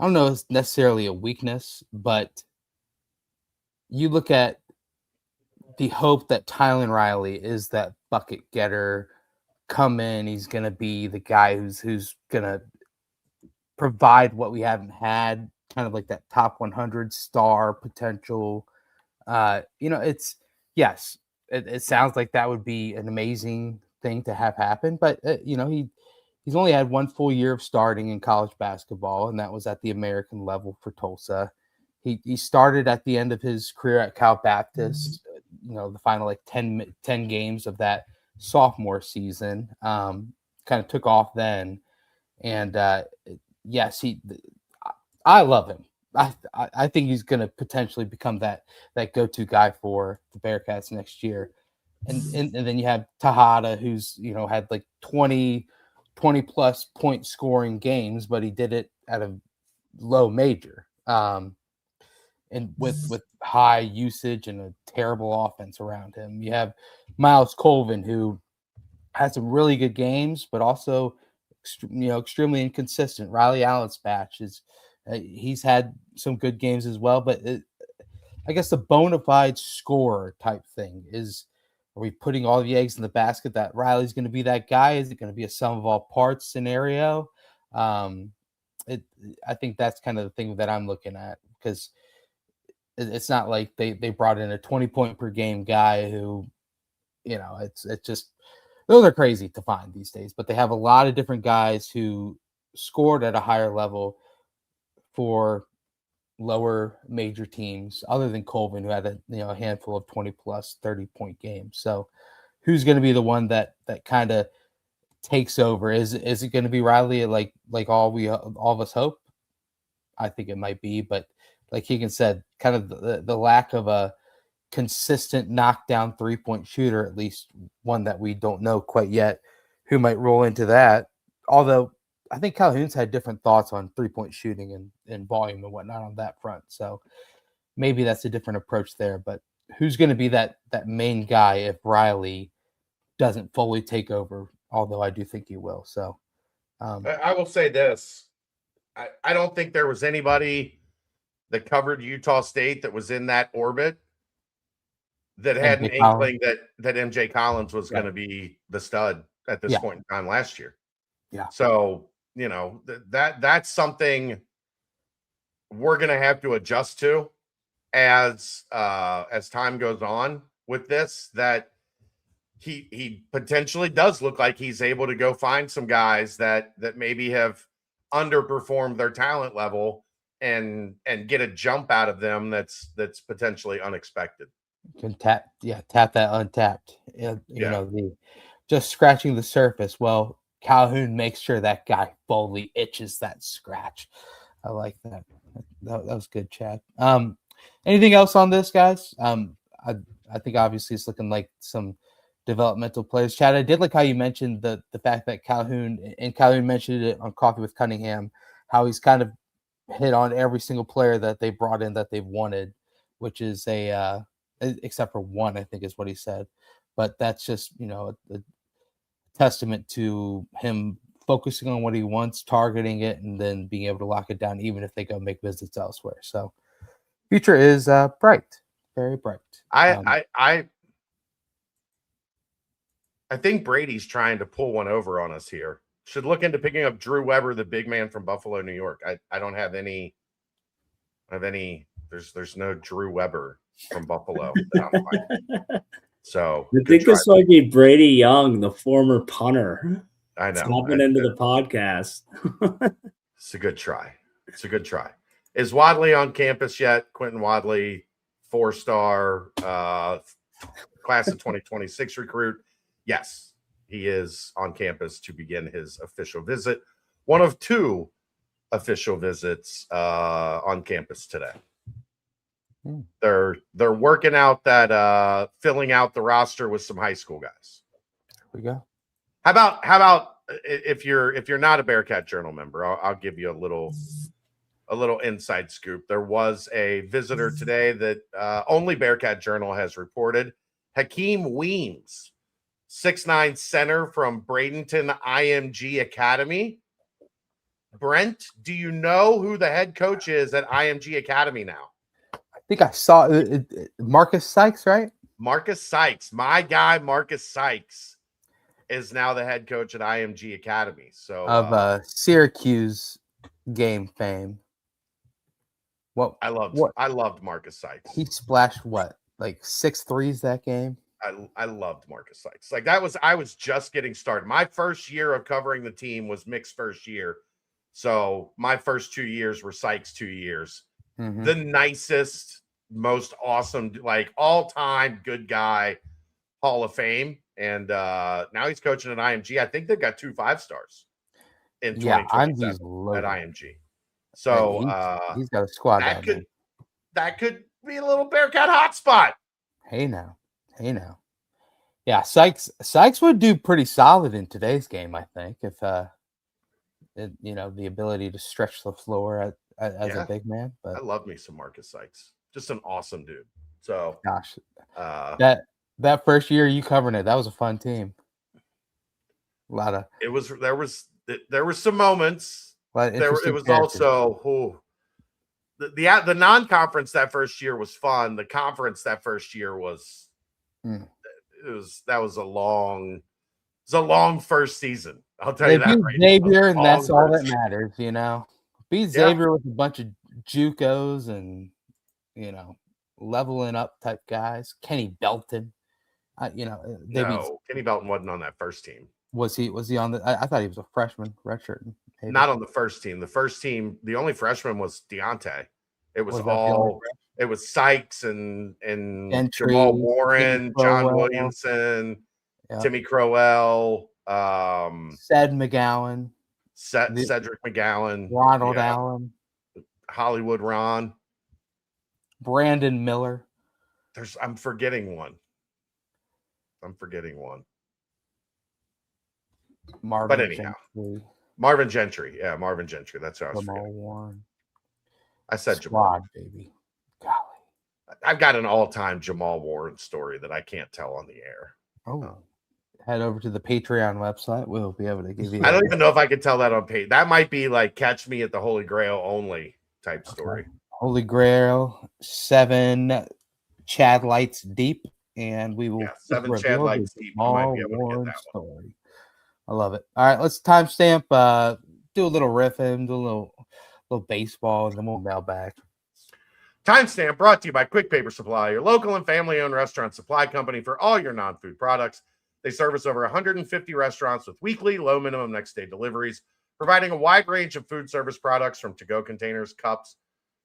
don't know if it's necessarily a weakness, but you look at the hope that Tylen Riley is that bucket getter, come in, he's going to be the guy who's going to provide what we haven't had, kind of like that top 100 star potential. It sounds like that would be an amazing thing to have happen, but he's only had 1 full year of starting in college basketball, and that was at the American level for Tulsa. He started at the end of his career at Cal Baptist, the final like 10 games of that sophomore season, kind of took off then. And yes, I love him. I think he's going to potentially become that go-to guy for the Bearcats next year. And then you have Tejada, who's, had like 20 plus point scoring games, but he did it at a low major. And with high usage and a terrible offense around him. You have Miles Colvin, who had some really good games, but also extremely inconsistent. Riley Allen's patch he's had some good games as well, but I guess the bona fide scorer type thing is, are we putting all the eggs in the basket that Riley's going to be that guy? Is it going to be a sum of all parts scenario? I think that's kind of the thing that I'm looking at, because it's not like they brought in a 20-point per game guy who, it's just, those are crazy to find these days, but they have a lot of different guys who scored at a higher level for lower major teams, other than Colvin, who had a handful of 20 plus 30-point games. So who's going to be the one that kind of takes over? Is it going to be Riley like all of us hope? I think it might be, but like Keegan said, kind of the lack of a consistent knockdown 3-point shooter, at least one that we don't know quite yet who might roll into that. Although I think Calhoun's had different thoughts on 3-point shooting and volume and whatnot on that front. So maybe that's a different approach there. But who's going to be that main guy if Riley doesn't fully take over? Although I do think he will. So I will say this. I don't think there was anybody that covered Utah State that was in that orbit that had an inkling that MJ Collins was going to be the stud at this point in time last year. Yeah. So, that's something we're going to have to adjust to as time goes on with this, that he potentially does look like he's able to go find some guys that maybe have underperformed their talent level and get a jump out of them that's potentially unexpected. Can tap that untapped. Just scratching the surface. Well, Calhoun makes sure that guy fully itches that scratch. I like that. That was good, Chad. Anything else on this, guys? I think obviously it's looking like some developmental players. Chad, I did like how you mentioned the fact that Calhoun mentioned it on Coffee with Cunningham, how he's kind of hit on every single player that they brought in that they've wanted, which is except for one, I think is what he said. But that's just, a testament to him focusing on what he wants, targeting it, and then being able to lock it down, even if they go make visits elsewhere. So future is bright, very bright. I think Brady's trying to pull one over on us here. Should look into picking up Drew Weber, the big man from Buffalo, New York. I don't have any. There's no Drew Weber from Buffalo that I'm finding. So I think this might be Brady Young, the former punter. I know. Hopping into the podcast. It's a good try. Is Wadley on campus yet? Quentin Wadley, 4-star class of 2026 recruit. Yes, he is on campus to begin his official visit. One of 2 official visits on campus today. They're working out that filling out the roster with some high school guys. There we go. How about if you're not a Bearcat Journal member, I'll give you a little inside scoop. There was a visitor today that only Bearcat Journal has reported. Hakeem Weems, 6'9" center from Bradenton IMG Academy. Brent, do you know who the head coach is at IMG Academy now? I think I saw Marcus Sykes, right? Marcus Sykes, my guy, Marcus Sykes, is now the head coach at IMG Academy. So of Syracuse game fame. I loved Marcus Sykes. He splashed like 6 threes that game. I loved Marcus Sykes. Like I was just getting started. My first year of covering the team was Mick's first year. So my first 2 years were Sykes' 2 years. Mm-hmm. The nicest, most awesome, like all-time good guy, Hall of Fame. And now he's coaching at IMG. I think they've got 2 5-stars in 2027 at IMG. So he's got a squad. That could be a little Bearcat hotspot. Hey now. Yeah, Sykes would do pretty solid in today's game, I think, if the ability to stretch the floor as a big man. But I love me some Marcus Sykes. Just an awesome dude. So gosh, that first year you covering it, that was a fun team. There was some moments. It was also the non-conference that first year was fun. The conference that first year was that was a long first season. I'll tell you that. Right Xavier, and that's all that matters, Beat Xavier with a bunch of JUCOs and leveling up type guys. Kenny Belton, Kenny Belton wasn't on that first team. Was he on the? I thought he was a freshman, redshirt. Not on the first team. The first team, the only freshman was Deontay. It was Sykes and Gentry, Jamal Warren, John Williamson, Timmy Crowell, Cedric McGowan, Ronald Allen, Hollywood Ron, Brandon Miller. I'm forgetting one. Marvin Gentry. Yeah, Marvin Gentry. That's what I was forgetting. Warren. I said Squad, Jamal. baby. Golly. I've got an all-time Jamal Warren story that I can't tell on the air. Oh. Head over to the Patreon website. We'll be able to give you. I don't even know if I can tell that on page. That might be like Catch Me at the Holy Grail only type story. Okay. Holy Grail, 7 Chad Lights deep, and we will 7 Chad Lights deep. You might be able to get that story. I love it. All right, let's timestamp. Do a little riffing, do a little baseball, and then we'll mailbag. Timestamp brought to you by Quick Paper Supply, your local and family-owned restaurant supply company for all your non-food products. They service over 150 restaurants with weekly, low minimum next-day deliveries, providing a wide range of food service products from to-go containers, cups,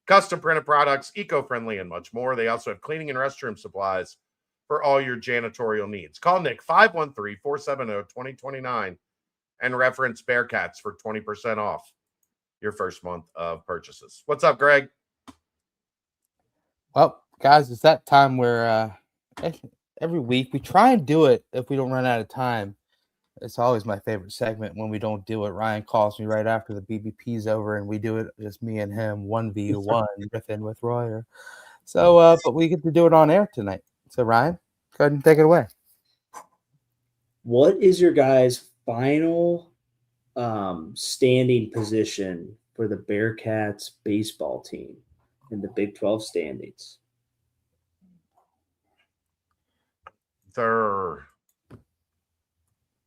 custom printed products, eco-friendly, and much more. They also have cleaning and restroom supplies for all your janitorial needs. Call Nick 513-470-2029 and reference Bearcats for 20% off your first month of purchases. What's up, Greg? Well, guys, it's that time where every week we try and do it if we don't run out of time. It's always my favorite segment when we don't do it. Ryan calls me right after the BBP's over, and we do it just me and him, 1v1, riffing with Royer. So, but we get to do it on air tonight. So, Ryan, go ahead and take it away. What is your guys' final standing position for the Bearcats baseball team in the Big 12 standings? They're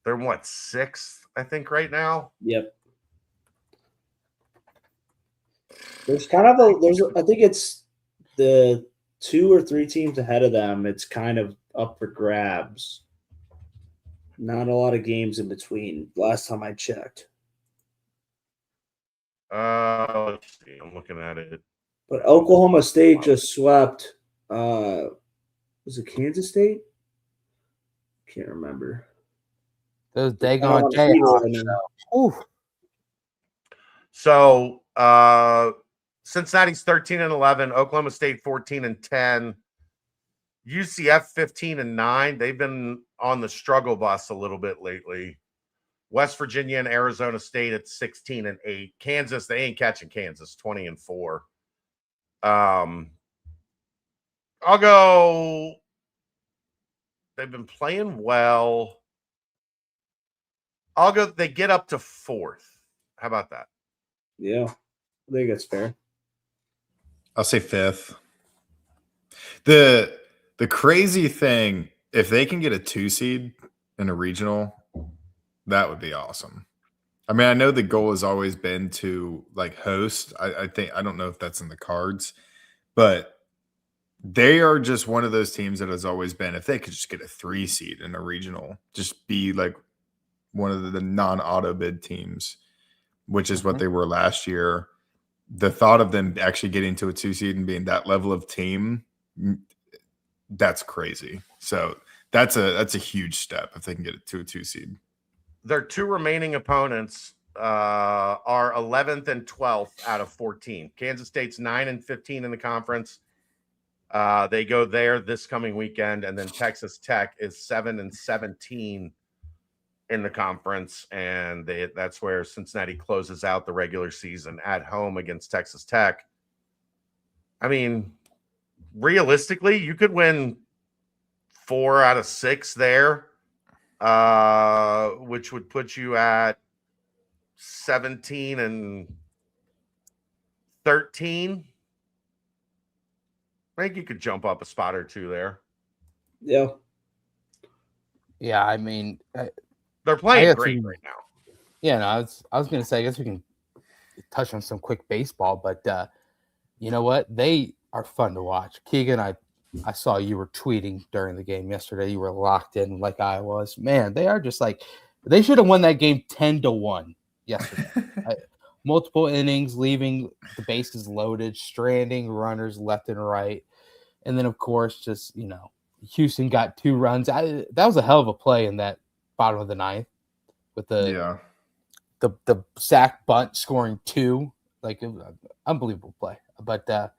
what, 6th, I think, right now? Yep. There's kind of I think it's the 2 or 3 teams ahead of them. It's kind of up for grabs. Not a lot of games in between. Last time I checked. Let's see. I'm looking at it. But Oklahoma State just swept. Was it Kansas State? Can't remember. Those daggone Jayhawks. So Cincinnati's 13-11, Oklahoma State 14-10, UCF 15-9. They've been on the struggle bus a little bit lately. West Virginia and Arizona State at 16-8. Kansas, they ain't catching Kansas, 20-4. I'll go. They've been playing well. I'll go. They get up to 4th. How about that? Yeah, I think that's fair. I'll say 5th. The crazy thing, if they can get a 2 seed in a regional, that would be awesome. I mean, I know the goal has always been to like host. I don't know if that's in the cards, but they are just one of those teams that has always been, if they could just get a 3 seed in a regional, just be like one of the non-auto bid teams, which is what they were last year. The thought of them actually getting to a 2 seed and being that level of team, that's crazy. So that's a huge step if they can get it to a 2 seed. Their 2 remaining opponents are 11th and 12th out of 14. Kansas State's 9-15 in the conference. They go there this coming weekend, and then Texas Tech is 7-17 in the conference, and that's where Cincinnati closes out the regular season at home against Texas Tech. I mean, realistically, you could win 4 out of 6 there, which would put you at 17-13. I think you could jump up a spot or 2 there. Yeah. Yeah, I mean, they're playing great right now. Yeah, no, I was going to say, I guess we can touch on some quick baseball, but you know what? They are fun to watch. Keegan, I saw you were tweeting during the game yesterday. You were locked in like I was. Man, they are just like, they should have won that game 10-1 yesterday. Multiple innings, leaving the bases loaded, stranding runners left and right. And then, of course, just, Houston got 2 runs. That was a hell of a play in that bottom of the 9th with the sack bunt scoring 2. Like, it was an unbelievable play. But, they're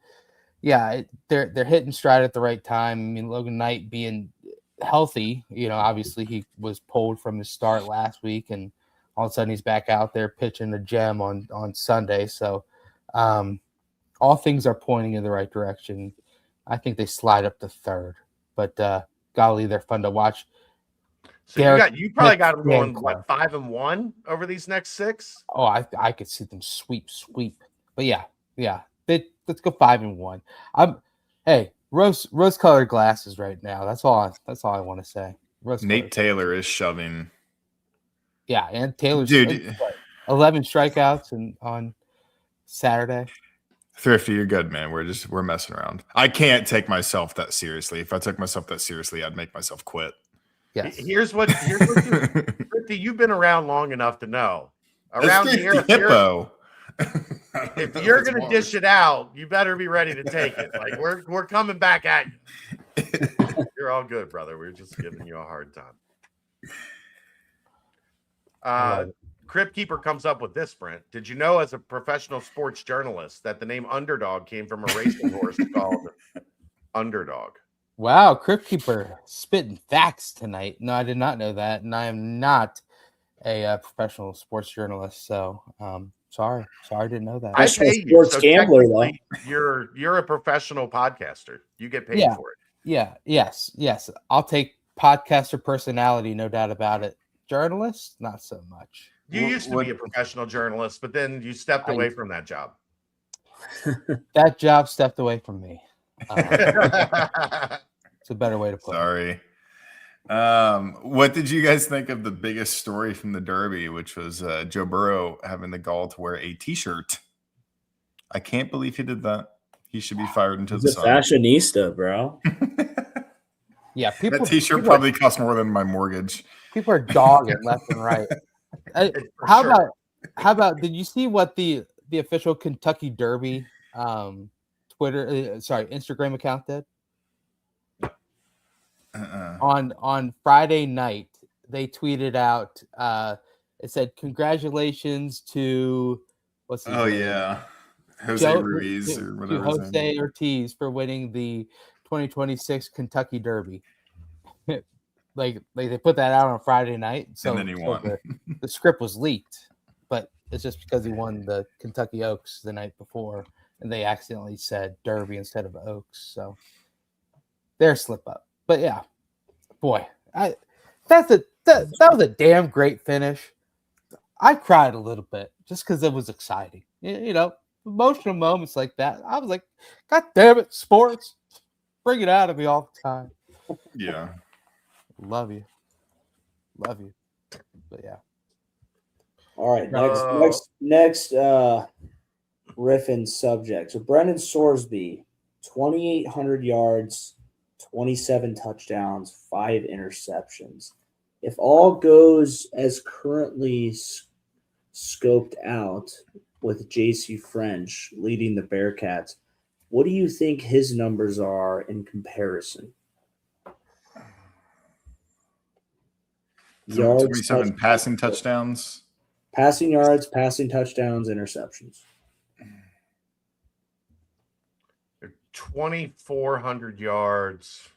hitting stride at the right time. I mean, Logan Knight being healthy, obviously he was pulled from his start last week, and all of a sudden he's back out there pitching a gem on Sunday. So all things are pointing in the right direction. I think they slide up to 3rd, but golly, they're fun to watch. So you probably got them going, 5-1 over these next 6? Oh, I could see them sweep. But yeah. Let's go 5-1. Hey, rose-colored glasses right now. That's all I want to say. Nate Taylor is shoving. Yeah, and Taylor's 11 strikeouts on Saturday. Thrifty, you're good, man. We're messing around. I can't take myself that seriously. If I took myself that seriously, I'd make myself quit. Yes. Here's what Thrifty, you've been around long enough to know. Around here, if you're gonna dish it out, you better be ready to take it. Like we're coming back at you. You're all good, brother. We're just giving you a hard time. Crypt Keeper comes up with this, Brent. Did you know, as a professional sports journalist, that the name Underdog came from a racing horse called Underdog? Wow, Crypt Keeper spitting facts tonight. No, I did not know that, and I am not a professional sports journalist. So, sorry, I didn't know that. I Professional pay you. sports So gambler, though. technically, you're a professional podcaster. You get paid Yeah. for it. Yeah, yes. I'll take podcaster personality, no doubt about it. Journalist, not so much. You used to be a professional journalist, but then you stepped away from that job. That job stepped away from me. It's a better way to put it. Sorry. What did you guys think of the biggest story from the Derby, which was Joe Burrow having the gall to wear a T-shirt? I can't believe he did that. He should be fired into He's the a sun. fashionista, bro. Yeah, That T-shirt probably cost more than my mortgage. People are dogging left and right. How about? Did you see what the official Kentucky Derby Instagram account did? On Friday night, they tweeted out. It said, "Congratulations to what's his name? Yeah, Jose Ruiz or whatever. To Jose Ortiz for winning the 2026 Kentucky Derby." like they put that out on Friday night, so, and then he won. The script was leaked, but it's just because he won the Kentucky Oaks the night before, and they accidentally said Derby instead of Oaks, so their slip up. But yeah, boy, that was a damn great finish. I cried a little bit just because it was exciting. You know, emotional moments like that. I was like, God damn it, sports, bring it out of me all the time. Yeah. Love you. But yeah. All right, next riffing subject. So Brendan Sorsby, 2,800 yards, 27 touchdowns, 5 interceptions. If all goes as currently scoped out with JC French leading the Bearcats, what do you think his numbers are in comparison? Yards, 27 passing touchdowns. Passing yards, passing touchdowns, interceptions. 2,400 yards,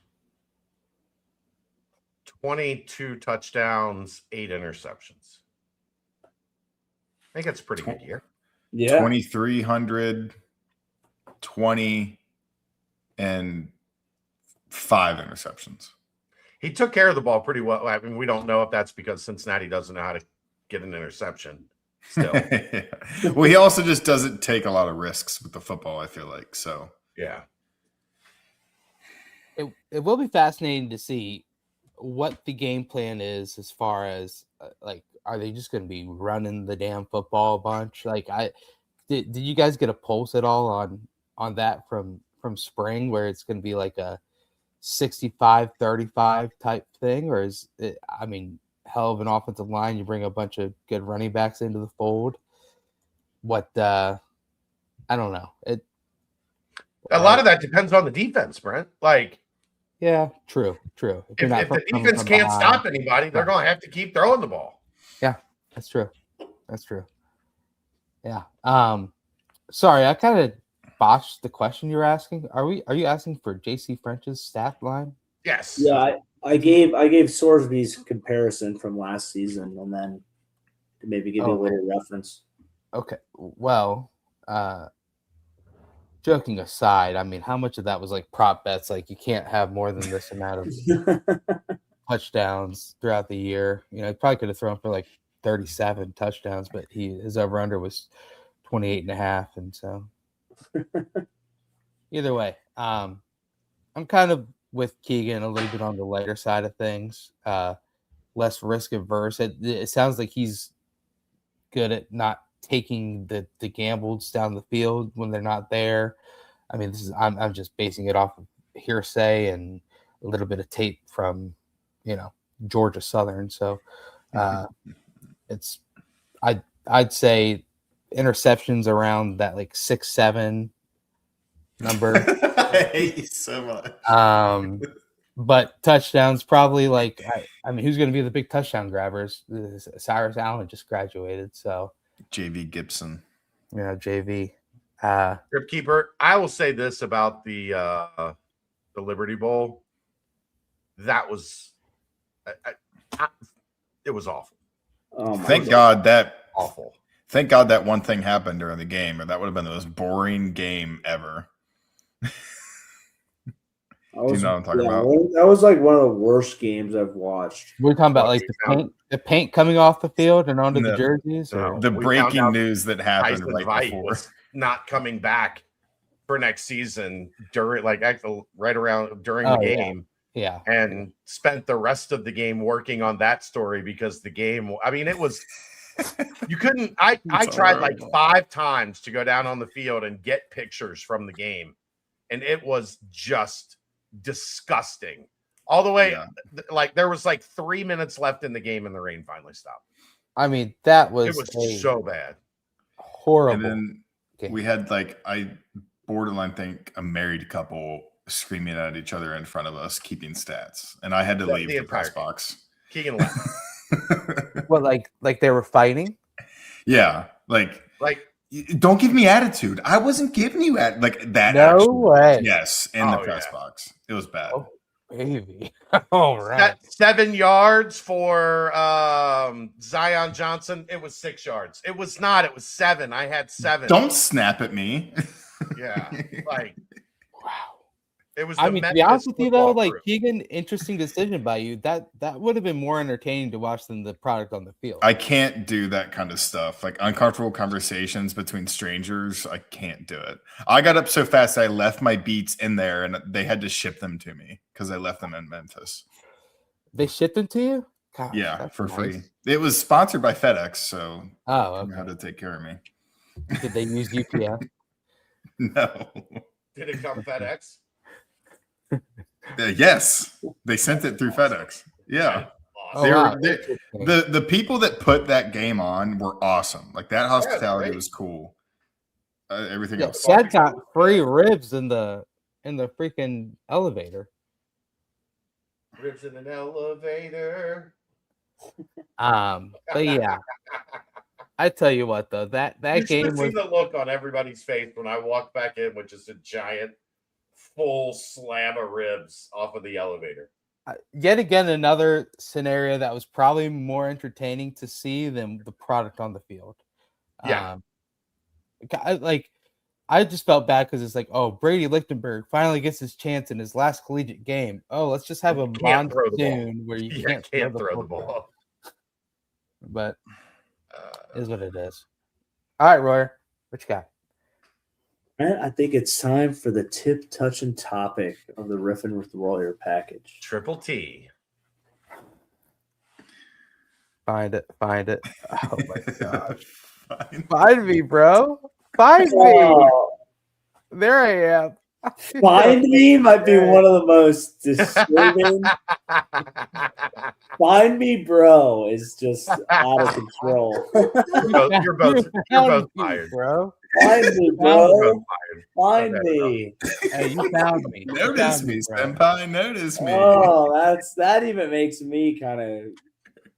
22 touchdowns, 8 interceptions. I think that's a pretty good year. Yeah. 2,300, 20, and 5 interceptions. He took care of the ball pretty well. I mean, we don't know if that's because Cincinnati doesn't know how to get an interception still. Well, he also just doesn't take a lot of risks with the football, I feel like. So, yeah. It will be fascinating to see what the game plan is as far as are they just going to be running the damn football a bunch? Like, did you guys get a pulse at all on that from spring, where it's going to be like a 65-35 type thing, or is it, I mean, hell of an offensive line, you bring a bunch of good running backs into the fold? What I don't know. A lot of that depends on the defense, Brent. Like, yeah, true. If the defense can't stop anybody, they're going to have to keep throwing the ball. Yeah, that's true. Yeah. Sorry, I kind of botched the question you were asking. Are you asking for JC French's stat line? Yes. Yeah, I gave Sorsby's comparison from last season, and then to maybe give you a little reference. Okay. Well, joking aside, I mean, how much of that was like prop bets? Like, you can't have more than this amount of touchdowns throughout the year. You know, he probably could have thrown for like 37 touchdowns, but his over under was 28.5, and so either way, I'm kind of with Keegan a little bit on the lighter side of things, less risk averse. It sounds like he's good at not taking the gambles down the field when they're not there. I mean, I'm just basing it off of hearsay and a little bit of tape from, Georgia Southern. So I'd say interceptions around that like 6-7 number. I hate you so much. But touchdowns probably like I mean, who's going to be the big touchdown grabbers? Cyrus Allen just graduated, so JV Gibson. JV. Grip keeper. I will say this about the Liberty Bowl. That was it was awful. Thank God that awful. Thank God that one thing happened during the game, or that would have been the most boring game ever. Do you know what I'm talking about? That was like one of the worst games I've watched. We're talking about like the paint coming off the field and onto the jerseys. No. The breaking news that happened right before was not coming back for next season during right around during the game. Yeah. And spent the rest of the game working on that story because the game, I mean, it was you couldn't I tried like 5 times to go down on the field and get pictures from the game, and it was just disgusting all the way. Like there was like 3 minutes left in the game and the rain finally stopped. I mean, it was so bad, horrible. And then we had I borderline think a married couple screaming at each other in front of us, keeping stats, and I had to leave the press box. Keegan left. What, like they were fighting? Yeah, like don't give me attitude. I wasn't giving you that. No way. Yes, in the press box, it was bad. Oh, baby. All right. 7 yards for Zion Johnson. It was 6 yards. It was not. It was 7. I had 7. Don't snap at me. Yeah, wow. It was. I mean, to be honest with you, though, Keegan, interesting decision by you. That would have been more entertaining to watch than the product on the field. I can't do that kind of stuff. Like uncomfortable conversations between strangers. I can't do it. I got up so fast I left my beats in there, and they had to ship them to me because I left them in Memphis. They shipped them to you? God, yeah, for free. It was sponsored by FedEx, so okay. They had to take care of me. Did they use UPS? No. Did it come FedEx? Yes, they sent it through FedEx. Yeah, the people that put that game on were awesome. Like that hospitality was cool. Everything else. Chad got free ribs in the freaking elevator. Ribs in an elevator. But yeah, I tell you what though, that game was. See the look on everybody's face when I walked back in with just a giant full slab of ribs off of the elevator. Yet again, another scenario that was probably more entertaining to see than the product on the field. Yeah. I just felt bad because it's like, oh, Brady Lichtenberg finally gets his chance in his last collegiate game. Oh, let's just have a monsoon where you can't throw the ball. But it is what it is. All right, Royer, what you got? I think it's time for the tip, touch, and topic of the Riffing with Royer package. Triple T. Find it. Oh my gosh. Find me, bro. Find me. There I am. Find me might be one of the most disturbing. Find me, bro, is just out of control. You're both fired, bro. Find me, bro. Find me. Hey, you found me. Notice me, senpai. Notice me. Oh, that even makes me kind of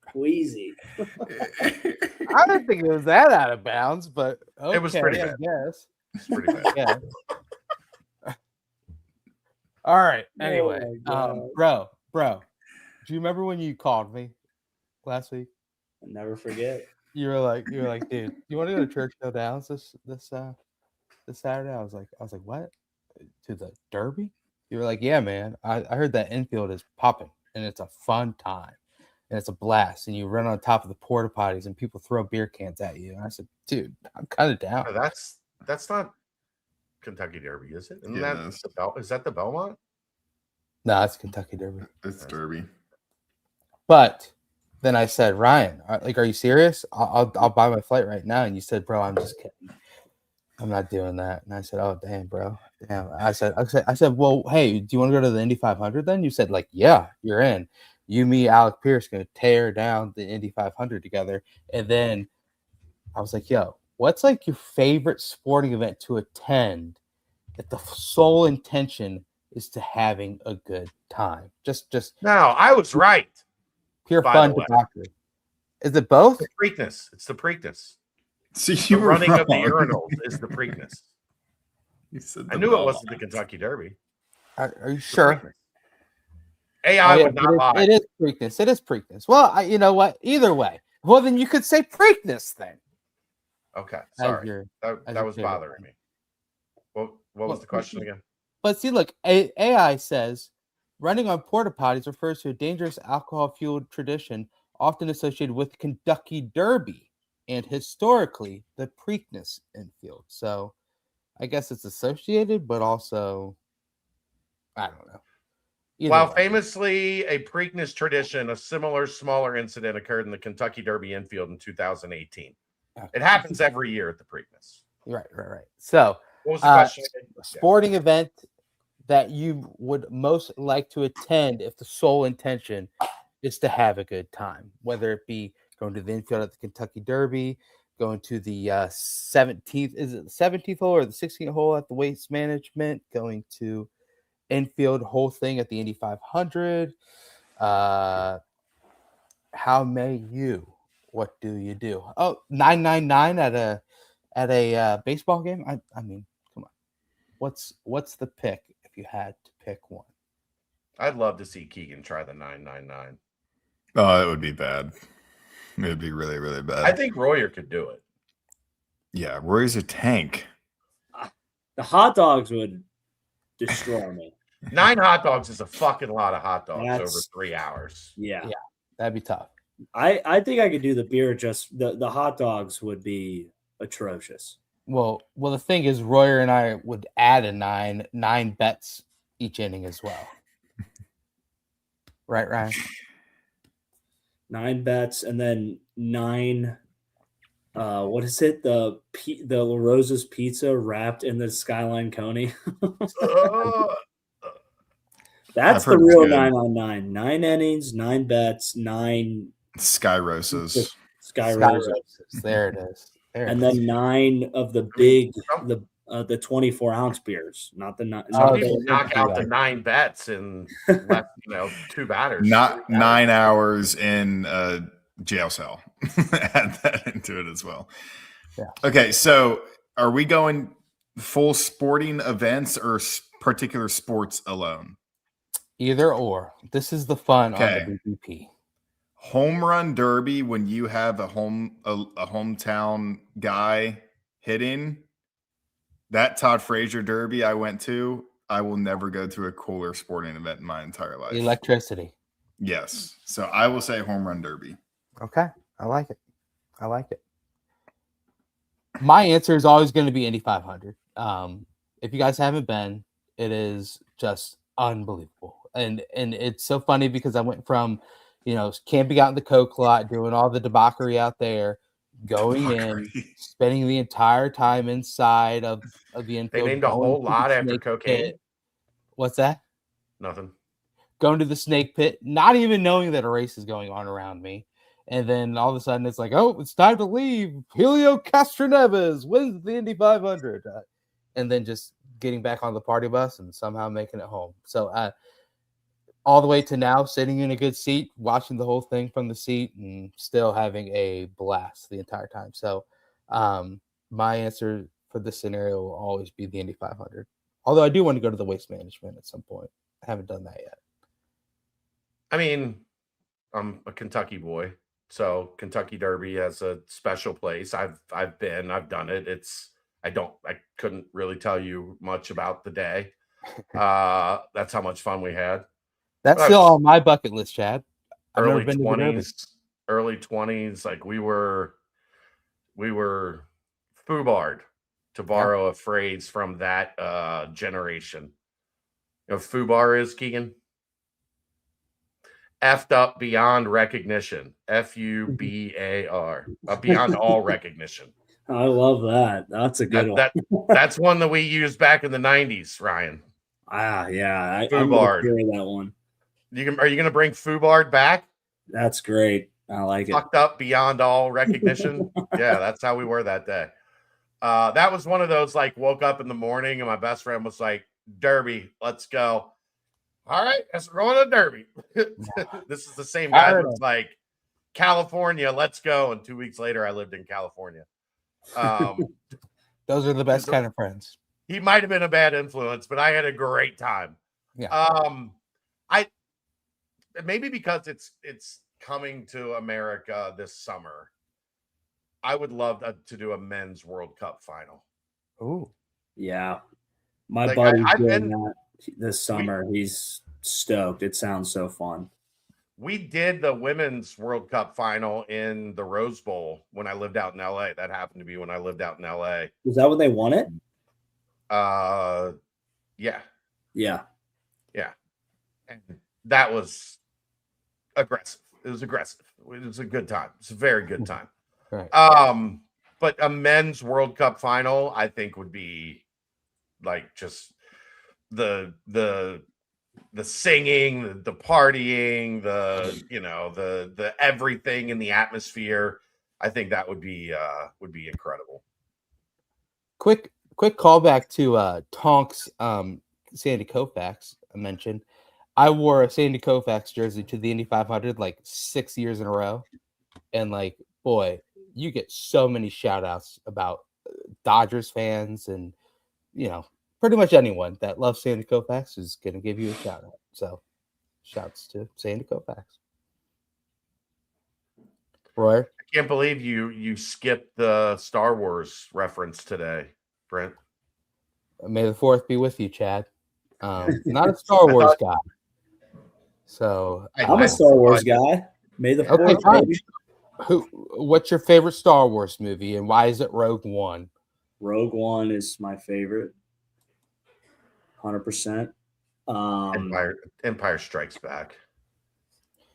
queasy. I didn't think it was that out of bounds, but okay, it was pretty bad. I guess. It's pretty bad. Yeah. All right. Anyway, bro, do you remember when you called me last week? I'll never forget. You were like, dude, you want to go to Churchill Downs this Saturday? I was like, what? To the Derby? You were like, yeah, man. I heard that infield is popping and it's a fun time and it's a blast. And you run on top of the porta potties and people throw beer cans at you. And I said, dude, I'm kind of down. No, that's not Kentucky Derby, is it? Is that the Belmont? No, it's Kentucky Derby. It's Derby. But then I said, Ryan, are you serious? I'll buy my flight right now. And you said, bro, I'm just kidding. I'm not doing that. And I said, oh, damn, bro. Damn. I said, well, hey, do you want to go to the Indy 500 then? You said, like, yeah, you're in. You, me, Alec Pierce going to tear down the Indy 500 together. And then I was like, yo, what's like your favorite sporting event to attend if the sole intention is to having a good time. Just No, I was right. pure By fun the way. debauchery. Is it both? The Preakness. It's the Preakness. So The you were running wrong. of the urinals is the Preakness. You said I the knew it bell. wasn't the Kentucky Derby. Are you The sure? Preakness. AI Oh, yeah, would not lie. it is Preakness. It is Preakness. Well, you know what? Either way. Well, then you could say Preakness then. Okay, as sorry. your- That your was favorite bothering one. me. What was the question again? But see, look, AI says running on porta potties refers to a dangerous alcohol-fueled tradition often associated with Kentucky Derby and historically the Preakness infield. So I guess it's associated, but also I don't know. Either While way. famously a Preakness tradition, a similar smaller incident occurred in the Kentucky Derby infield in 2018. Okay. It happens every year at the Preakness. Right. So What was the question? a sporting event that you would most like to attend if the sole intention is to have a good time, whether it be going to the infield at the Kentucky Derby, going to the 17th, is it the 17th hole or the 16th hole at the Waste Management, going to infield whole thing at the Indy 500. How may you? What do you do? Oh, 999 at a baseball game. I mean, come on. What's the pick if you had to pick one? I'd love to see Keegan try the 999. Oh, it would be bad. It would be really, really bad. I think Royer could do it. Yeah, Roy's a tank. The hot dogs would destroy me. 9 hot dogs is a fucking lot of hot dogs That's- over 3 hours. Yeah. That'd be tough. I think I could do the beer. Just the hot dogs would be atrocious. Well, the thing is, Royer and I would add a nine bets each inning as well. Right, Ryan? 9 bets and then 9. What is it? The La Rosa's pizza wrapped in the Skyline Coney. That's the heard it's real good. 9 on 9. 9 innings, 9 bets, 9 Sky Roses. Sky Sky Roses. Roses. There it is. And then 9 of the big, the 24-ounce beers, not the 9. Some Oh, people they knock do out that. the 9 bets in less, 2 batters. Not 3 batters. 9 hours in a jail cell. Add that into it as well. Yeah. Okay, so are we going full sporting events or particular sports alone? Either or. This is the fun Okay. on the BBP. Home run derby when you have a hometown guy hitting. That Todd Frazier derby I went to, I will never go to a cooler sporting event in my entire life. Electricity. Yes. So I will say home run derby. Okay. I like it. My answer is always going to be Indy 500. If you guys haven't been, it is just unbelievable. And it's so funny because I went from, camping out in the Coke lot, doing all the debauchery out there, going in, spending the entire time inside of the infield. They named a going whole to the lot after snake cocaine. pit. What's that? Nothing. Going to the snake pit, not even knowing that a race is going on around me. And then all of a sudden it's like, oh, it's time to leave. Helio Castroneves wins the Indy 500. And then just getting back on the party bus and somehow making it home. So all the way to now sitting in a good seat, watching the whole thing from the seat and still having a blast the entire time. So my answer for this scenario will always be the Indy 500. Although I do want to go to the Waste Management at some point. I haven't done that yet. I mean, I'm a Kentucky boy, so Kentucky Derby has a special place. I've done it. I couldn't really tell you much about the day. That's how much fun we had. That's still on my bucket list, Chad. I've never Early been to the Derby. 20s, like we were foobarred, to borrow a phrase from that generation. You know what foobar is, Keegan? Effed up beyond recognition. FUBAR. Beyond all recognition. I love that. That's a good one. That's one that we used back in the 90s, Ryan. Yeah. I'm Foobarred. gonna hear that one. Are you going to bring foobarred back? That's great. I like it. Fucked up beyond all recognition. Yeah, that's how we were that day. That was one of those, like, woke up in the morning and my best friend was like, Derby. Let's go. All right, we're going to Derby. This is the same guy that's like, California, let's go. And 2 weeks later, I lived in California. Those are the best kind of friends. He might have been a bad influence, but I had a great time. Yeah. Maybe because it's coming to America this summer. I would love to do a men's World Cup final. Ooh. Yeah. My buddy's doing that this summer. He's stoked. It sounds so fun. We did the women's World Cup final in the Rose Bowl when I lived out in LA. That happened to be when I lived out in LA. Was that when they won it? Yeah. Yeah. Yeah. And that was aggressive. It was aggressive. It was a good time. It's a very good time. Right. But a men's World Cup final, I think, would be like just the singing, the partying, the everything in the atmosphere. I think that would be incredible. Quick callback to Tonk's Sandy Koufax I mentioned. I wore a Sandy Koufax jersey to the Indy 500 like 6 years in a row, and like, boy, you get so many shout outs about Dodgers fans, and pretty much anyone that loves Sandy Koufax is going to give you a shout out. So, shouts to Sandy Koufax. Roy? I can't believe you skipped the Star Wars reference today, Brent. May the 4th be with you, Chad. Not a Star Wars guy. So I'm a Star Wars guy. May the 4th. What's your favorite Star Wars movie, and why is it Rogue One? Rogue One is my favorite. 100%. Empire Strikes Back.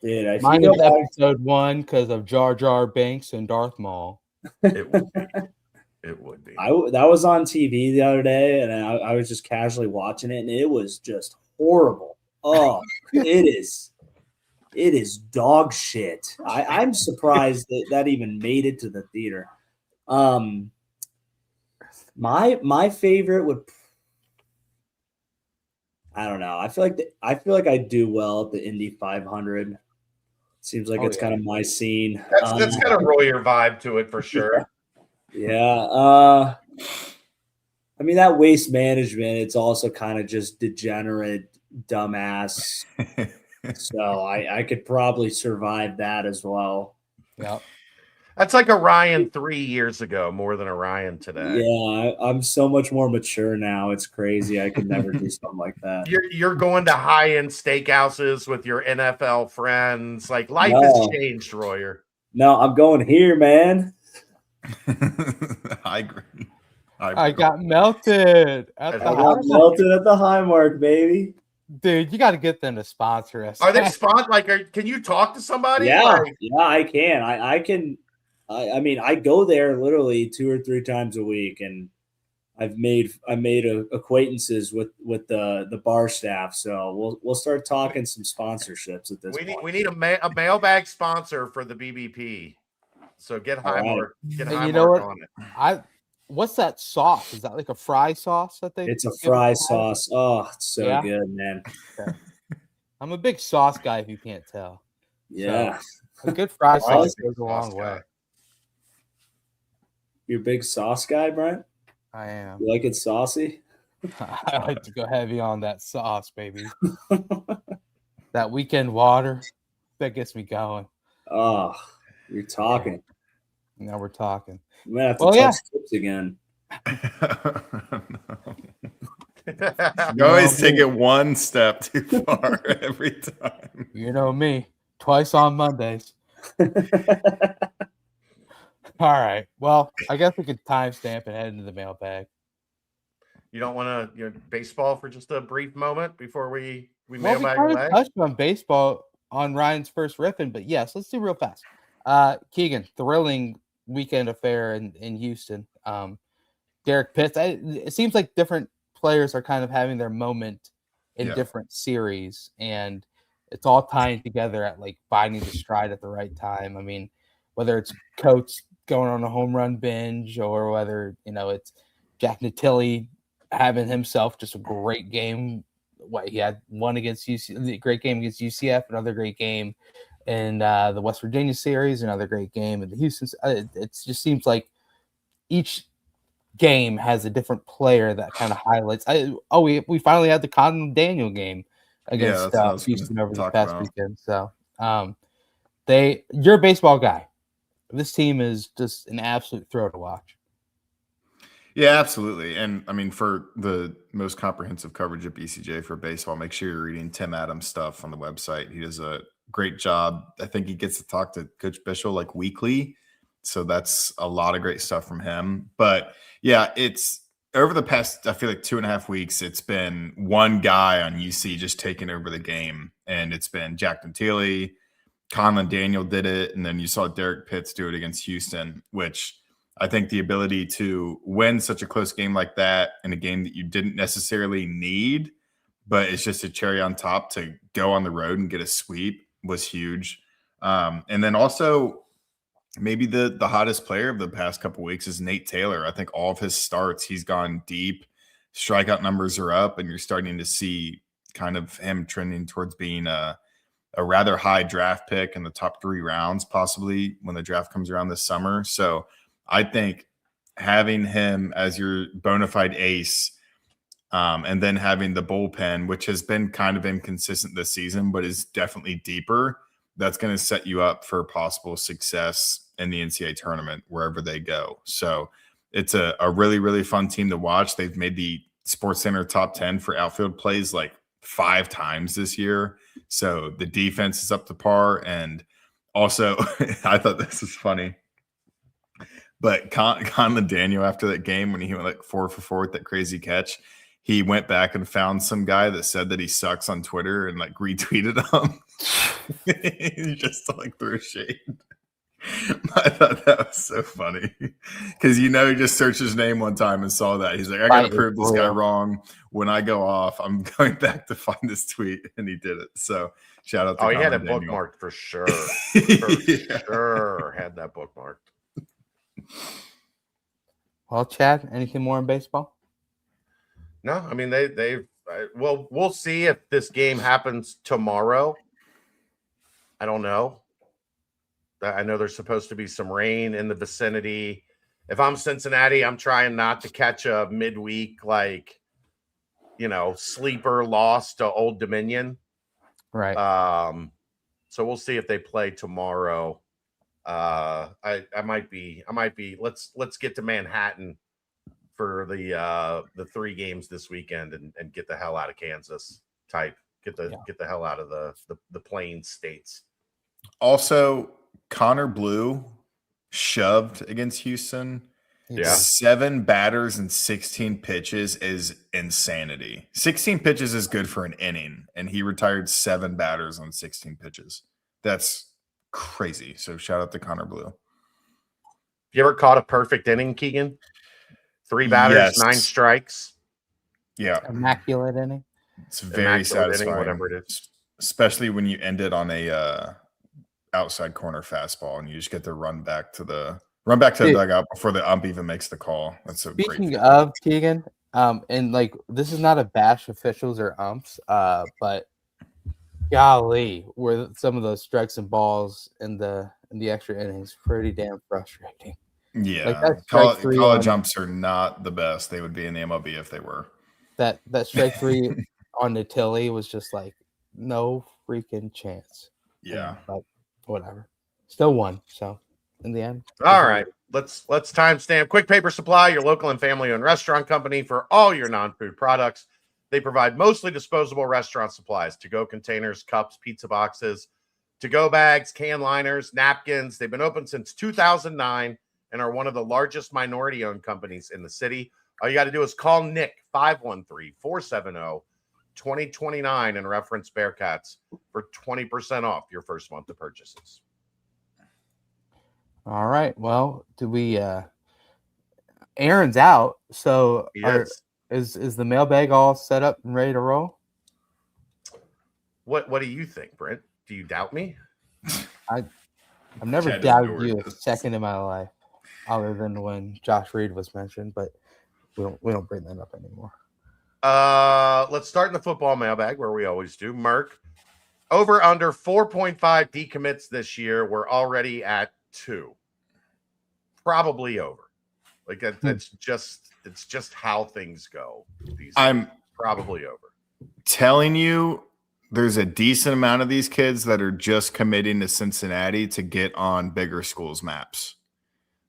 Dude, Mine is Episode 1 because of Jar Jar Binks and Darth Maul. It would be. It would be. That was on TV the other day, and I was just casually watching it, and it was just horrible. Oh, it is dog shit. I'm surprised that even made it to the theater. My favorite would, I don't know. I feel like I do well at the Indy 500. Seems like it's kind of my scene. That's got a Royer vibe to it for sure. Yeah. I mean, that waste management, it's also kind of just degenerate, dumbass. So I could probably survive that as well. Yeah. That's like a Ryan 3 years ago, more than a Ryan today. Yeah, I'm so much more mature now. It's crazy. I could never do something like that. You're going to high-end steakhouses with your NFL friends. Like, life has changed, Royer. No, I'm going here, man. I agree. I got melted at the Highmark, baby. Dude, you got to get them to sponsor us. Are they sponsored? Like, can you talk to somebody? Yeah, I can. I can. I mean, I go there literally 2 or 3 times a week, and I made acquaintances with the bar staff. So we'll start talking some sponsorships at this point. We need a mailbag sponsor for the BBP. So get Highmark, on it. What's that sauce? Is that like a fry sauce? I think it's a fry sauce. Oh, it's so good, man. Okay. I'm a big sauce guy, if you can't tell. Yeah, so a good fry sauce goes a long way. You're a big sauce guy, Brent? I am. You like it saucy? I like to go heavy on that sauce, baby. That weekend water, that gets me going. Oh, you're talking. Now we're talking. I'm gonna have to touch tips again. You always take it one step too far every time. You know me, twice on Mondays. All right. Well, I guess we could timestamp and head into the mailbag. You don't want to baseball for just a brief moment before we mailbag away? We touched on baseball on Ryan's first riffing, but yes, let's do real fast. Keegan, thrilling weekend affair in Houston. Derek Pitts. It seems like different players are kind of having their moment in different series, and it's all tying together at like finding the stride at the right time. I mean, whether it's Coates going on a home run binge or whether it's Jack Natili having himself just a great game. He had one against UC, great game against UCF, another great game in the West Virginia series, another great game in the Houston. It just seems like each game has a different player that kind of highlights. We finally had the Con Daniel game against Houston over this past weekend. So you're a baseball guy. This team is just an absolute thrill to watch. Yeah, absolutely. And I mean, for the most comprehensive coverage of BCJ for baseball, make sure you're reading Tim Adams' stuff on the website. He does a great job. I think he gets to talk to Coach Bishop like weekly. So that's a lot of great stuff from him. But yeah, it's over the past, I feel like 2.5 weeks, it's been one guy on UC just taking over the game. And it's been Jack Tilly, Conlon Daniel did it. And then you saw Derek Pitts do it against Houston, which I think the ability to win such a close game like that in a game that you didn't necessarily need, but it's just a cherry on top to go on the road and get a sweep was huge. And then also maybe the hottest player of the past couple of weeks is Nate Taylor. I think all of his starts, he's gone deep. Strikeout numbers are up, and you're starting to see kind of him trending towards being a rather high draft pick in the top 3 rounds, possibly when the draft comes around this summer. So I think having him as your bona fide ace, and then having the bullpen, which has been kind of inconsistent this season, but is definitely deeper, that's going to set you up for possible success in the NCAA tournament wherever they go. So it's a really, really fun team to watch. They've made the SportsCenter top 10 for outfield plays like 5 times this year. So the defense is up to par. And also, I thought this was funny. But Conlon Daniel, after that game, when he went like 4 for 4 with that crazy catch, he went back and found some guy that said that he sucks on Twitter and like retweeted him. He just like threw shade. I thought that was so funny because he just searched his name one time and saw that. He's like, I got to prove this guy wrong. When I go off, I'm going back to find this tweet, and he did it. So shout out to he had it Daniel. bookmarked for sure. Sure, had that bookmarked. Well, Chad, anything more in baseball? No, I mean we'll see if this game happens tomorrow. I don't know. I know there's supposed to be some rain in the vicinity. If I'm Cincinnati, I'm trying not to catch a midweek sleeper loss to Old Dominion. Right. So we'll see if they play tomorrow. I might be let's get to Manhattan for the 3 games this weekend and get the hell out of Kansas type. Get the hell out of the Plains states. Also, Connor Blue shoved against Houston. Yeah. 7 batters and 16 pitches is insanity. 16 pitches is good for an inning, and he retired 7 batters on 16 pitches. That's crazy. So shout out to Connor Blue. You ever caught a perfect inning, Keegan? 3 batters, Yes. 9 strikes. Yeah. Immaculate inning. It's very satisfying. Inning, whatever it is. Especially when you end it on a outside corner fastball and you just get to run back to the dugout before the ump even makes the call. That's a great feeling. Speaking of Keegan, and this is not a bash officials or umps, but golly, were some of those strikes and balls in the extra innings pretty damn frustrating. Yeah, college umps are not the best. They would be in the MLB if they were. That strike 3 on the Tilly was just like no freaking chance. Yeah, but whatever. Still won. So in the end, all right. Let's timestamp. Quick Paper Supply, your local and family-owned restaurant company for all your non-food products. They provide mostly disposable restaurant supplies, to-go containers, cups, pizza boxes, to-go bags, can liners, napkins. They've been open since 2009 and are one of the largest minority-owned companies in the city. All you got to do is call Nick, 513-470-2029, and reference Bearcats for 20% off your first month of purchases. All right. Well, Aaron's out, so Yes. Is the mailbag all set up and ready to roll? What do you think, Brent? Do you doubt me? I've never Chad doubted you a second in my life, other than when Josh Reed was mentioned, but we don't bring that up anymore. Let's start in the football mailbag where we always do. Merc, over under 4.5 decommits this year. We're already at 2. Probably over. Like it's just how things go. I'm probably over. Telling you, there's a decent amount of these kids that are just committing to Cincinnati to get on bigger schools maps.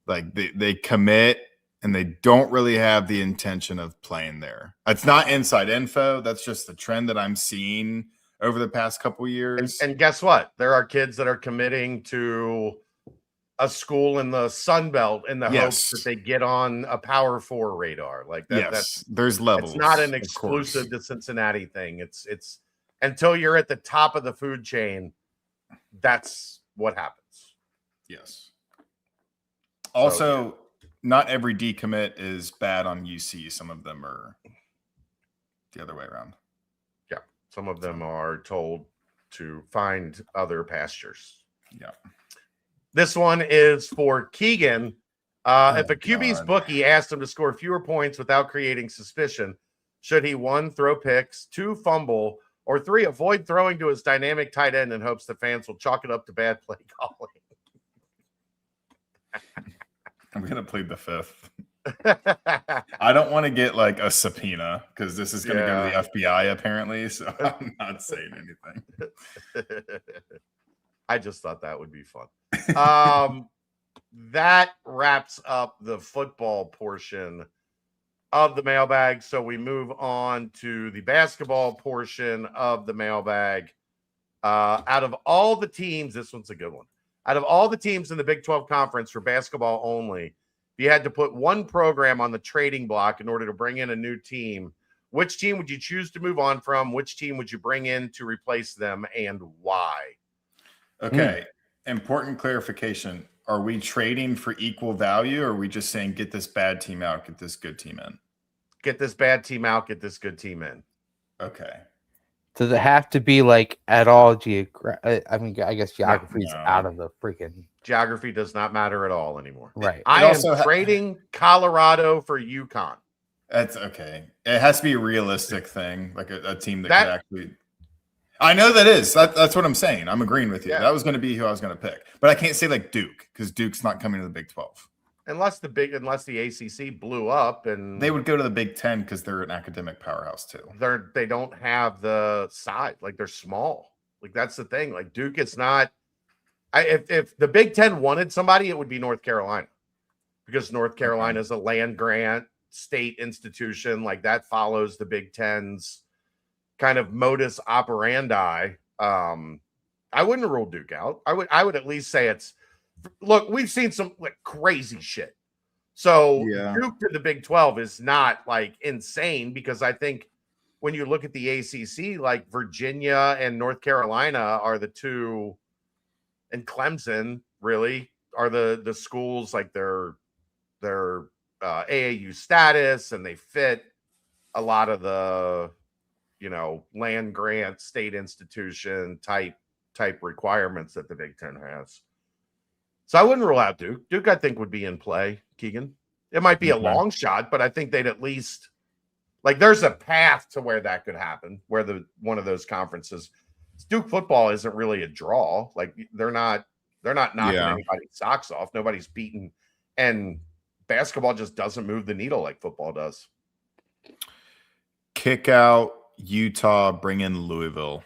Like they commit and they don't really have the intention of playing there. It's not inside info. That's just the trend that I'm seeing over the past couple years. And guess what? There are kids that are committing to a school in the Sun Belt in the hopes that they get on a Power 4 radar. Like that, there's levels. It's not an exclusive to Cincinnati thing. It's until you're at the top of the food chain, that's what happens. Yes. Also, not every decommit is bad on UC. Some of them are the other way around. Yeah. Some of them are told to find other pastures. Yeah. This one is for Keegan. If a QB's bookie asked him to score fewer points without creating suspicion, should he 1, throw picks, 2, fumble, or 3, avoid throwing to his dynamic tight end in hopes the fans will chalk it up to bad play calling? I'm going to plead the 5th. I don't want to get like a subpoena because this is going to go to the FBI apparently, so I'm not saying anything. I just thought that would be fun. That wraps up the football portion of the mailbag. So we move on to the basketball portion of the mailbag. Out of all the teams, this one's a good one. Out of all the teams in the Big 12 Conference for basketball only, if you had to put one program on the trading block in order to bring in a new team, which team would you choose to move on from? Which team would you bring in to replace them, and why? Okay. Important clarification. Are we trading for equal value, or are we just saying get this bad team out, get this good team in? Get this bad team out, get this good team in. Okay. Does it have to be like at all I mean, I guess geography is out of the freaking. Geography does not matter at all anymore. Right. I am trading Colorado for UConn. That's okay. It has to be a realistic thing, like a team that could actually. I know that is. That's what I'm saying. I'm agreeing with you. Yeah. That was going to be who I was going to pick. But I can't say like Duke because Duke's not coming to the Big 12. Unless the ACC blew up, and they would go to the Big 10 because they're an academic powerhouse too. They don't have the size. Like they're small. Like that's the thing. Like Duke is not. If the Big 10 wanted somebody, it would be North Carolina, because North Carolina is a land grant state institution. Like that follows the Big 10's kind of modus operandi. I wouldn't rule Duke out. I would at least say it's. Look, we've seen some like crazy shit. So Duke to the Big 12 is not like insane, because I think when you look at the ACC, like Virginia and North Carolina are the two, and Clemson really are the schools, like their AAU status, and they fit a lot of the land grant state institution type requirements that the Big 10 has. So I wouldn't rule out Duke. Duke, I think, would be in play, Keegan. It might be a long shot, but I think they'd at least, like, there's a path to where that could happen, where one of those conferences. Duke football isn't really a draw. Like, they're not knocking anybody's socks off. Nobody's beaten, and basketball just doesn't move the needle like football does. Kick out Utah, bring in Louisville.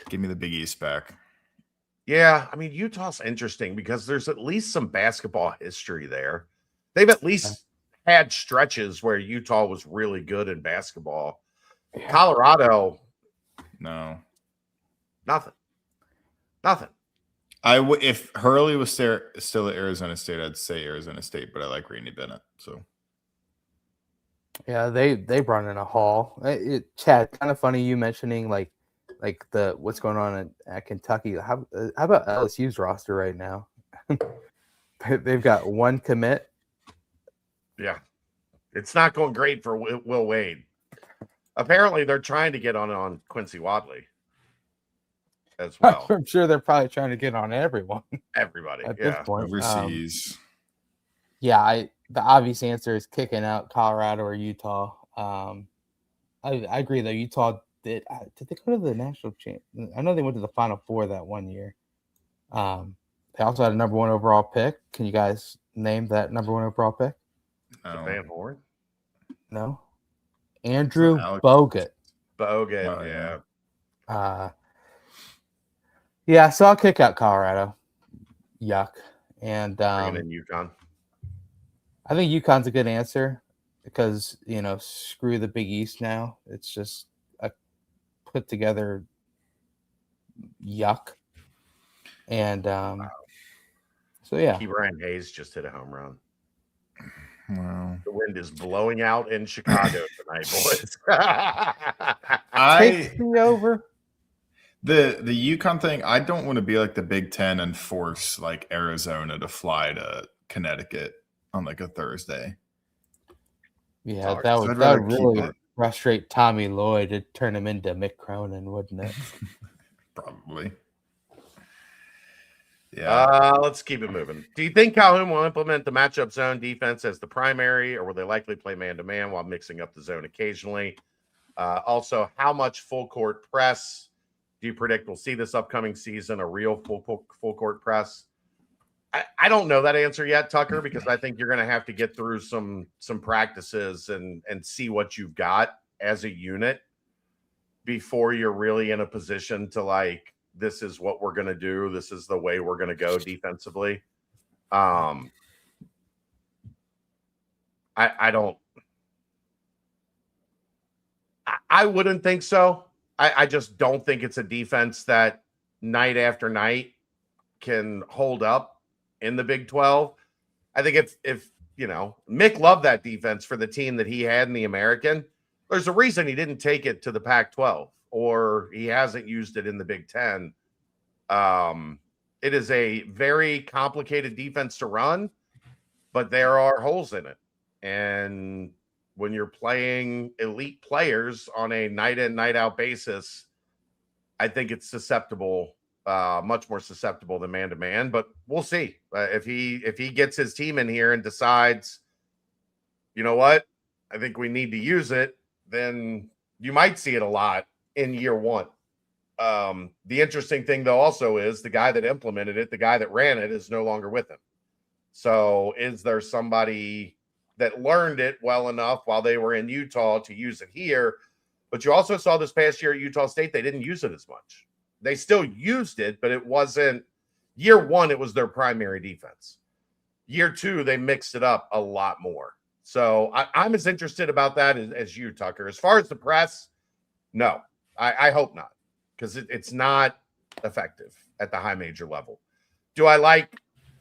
Give me the Big East back. Yeah, I mean, Utah's interesting because there's at least some basketball history there. They've at least had stretches where Utah was really good in basketball. Yeah. Colorado, no, nothing. If Hurley was still at Arizona State, I'd say Arizona State, but I like Randy Bennett. So yeah, they brought in a haul. Chad, kind of funny you mentioning like the what's going on at Kentucky. How about LSU's roster right now? They've got one commit. Yeah, it's not going great for Will Wade. Apparently, they're trying to get on Quincy Wadley as well. I'm sure they're probably trying to get on everyone. Everybody, at this point. Overseas. the obvious answer is kicking out Colorado or Utah. I agree though. Utah did they go to the national champ? I know they went to the Final Four that one year. They also had a number 1 overall pick. Can you guys name that number 1 overall pick? The Van Horn. No. Andrew Alex. Bogut. Bogut, Oh, yeah. Yeah, so I'll kick out Colorado. Yuck. And Bringing in UConn. I think UConn's a good answer because, screw the Big East now. It's just a put together yuck. And so, yeah. Brian Hayes just hit a home run. Wow. The wind is blowing out in Chicago tonight, boys. Take me over. The UConn thing, I don't want to be like the Big Ten and force like Arizona to fly to Connecticut on like a Thursday. Yeah, that would really frustrate Tommy Lloyd to turn him into Mick Cronin, wouldn't it? Probably. Yeah. Let's keep it moving. Do you think Calhoun will implement the matchup zone defense as the primary, or will they likely play man-to-man while mixing up the zone occasionally? Also, how much full court press do you predict we'll see this upcoming season? A real full court press? I don't know that answer yet, Tucker, because I think you're going to have to get through some practices and see what you've got as a unit before you're really in a position to like, this is what we're going to do. This is the way we're going to go defensively. I wouldn't think so. I just don't think it's a defense that night after night can hold up in the Big 12. I think if Mick loved that defense for the team that he had in the American, there's a reason he didn't take it to the Pac-12 or he hasn't used it in the Big 10. It is a very complicated defense to run, but there are holes in it. And when you're playing elite players on a night in, night out basis, I think it's susceptible, much more susceptible than man-to-man, but we'll see. If he gets his team in here and decides, you know what, I think we need to use it, then you might see it a lot in year one. The interesting thing, though, also is the guy that implemented it, the guy that ran it, is no longer with him. So is there somebody that learned it well enough while they were in Utah to use it here? But you also saw this past year at Utah State, they didn't use it as much. They still used it, but it wasn't – year one, it was their primary defense. Year two, they mixed it up a lot more. So I'm as interested about that as you, Tucker. As far as the press, no. I hope not, because it's not effective at the high major level. Do I like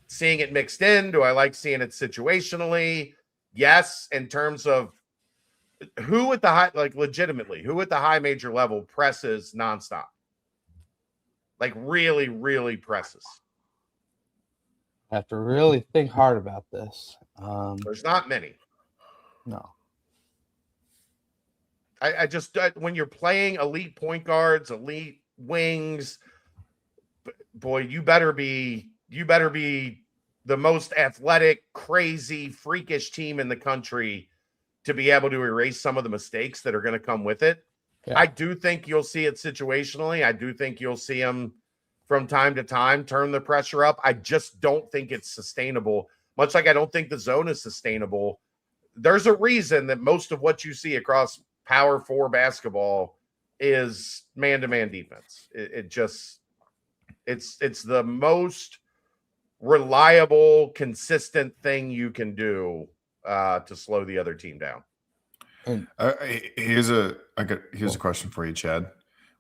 seeing it mixed in? Do I like seeing it situationally? Yes, in terms of who at the high, like legitimately, who at the high major level presses nonstop? Like really, really presses. I have to really think hard about this. There's not many. No. I just when you're playing elite point guards, elite wings, boy, you better be the most athletic, crazy, freakish team in the country to be able to erase some of the mistakes that are going to come with it. Yeah. I do think you'll see it situationally. I do think you'll see them from time to time turn the pressure up. I just don't think it's sustainable. Much like I don't think the zone is sustainable. There's a reason that most of what you see across Power 4 basketball is man-to-man defense. It's the most reliable, consistent thing you can do to slow the other team down. Here's a question for you, Chad.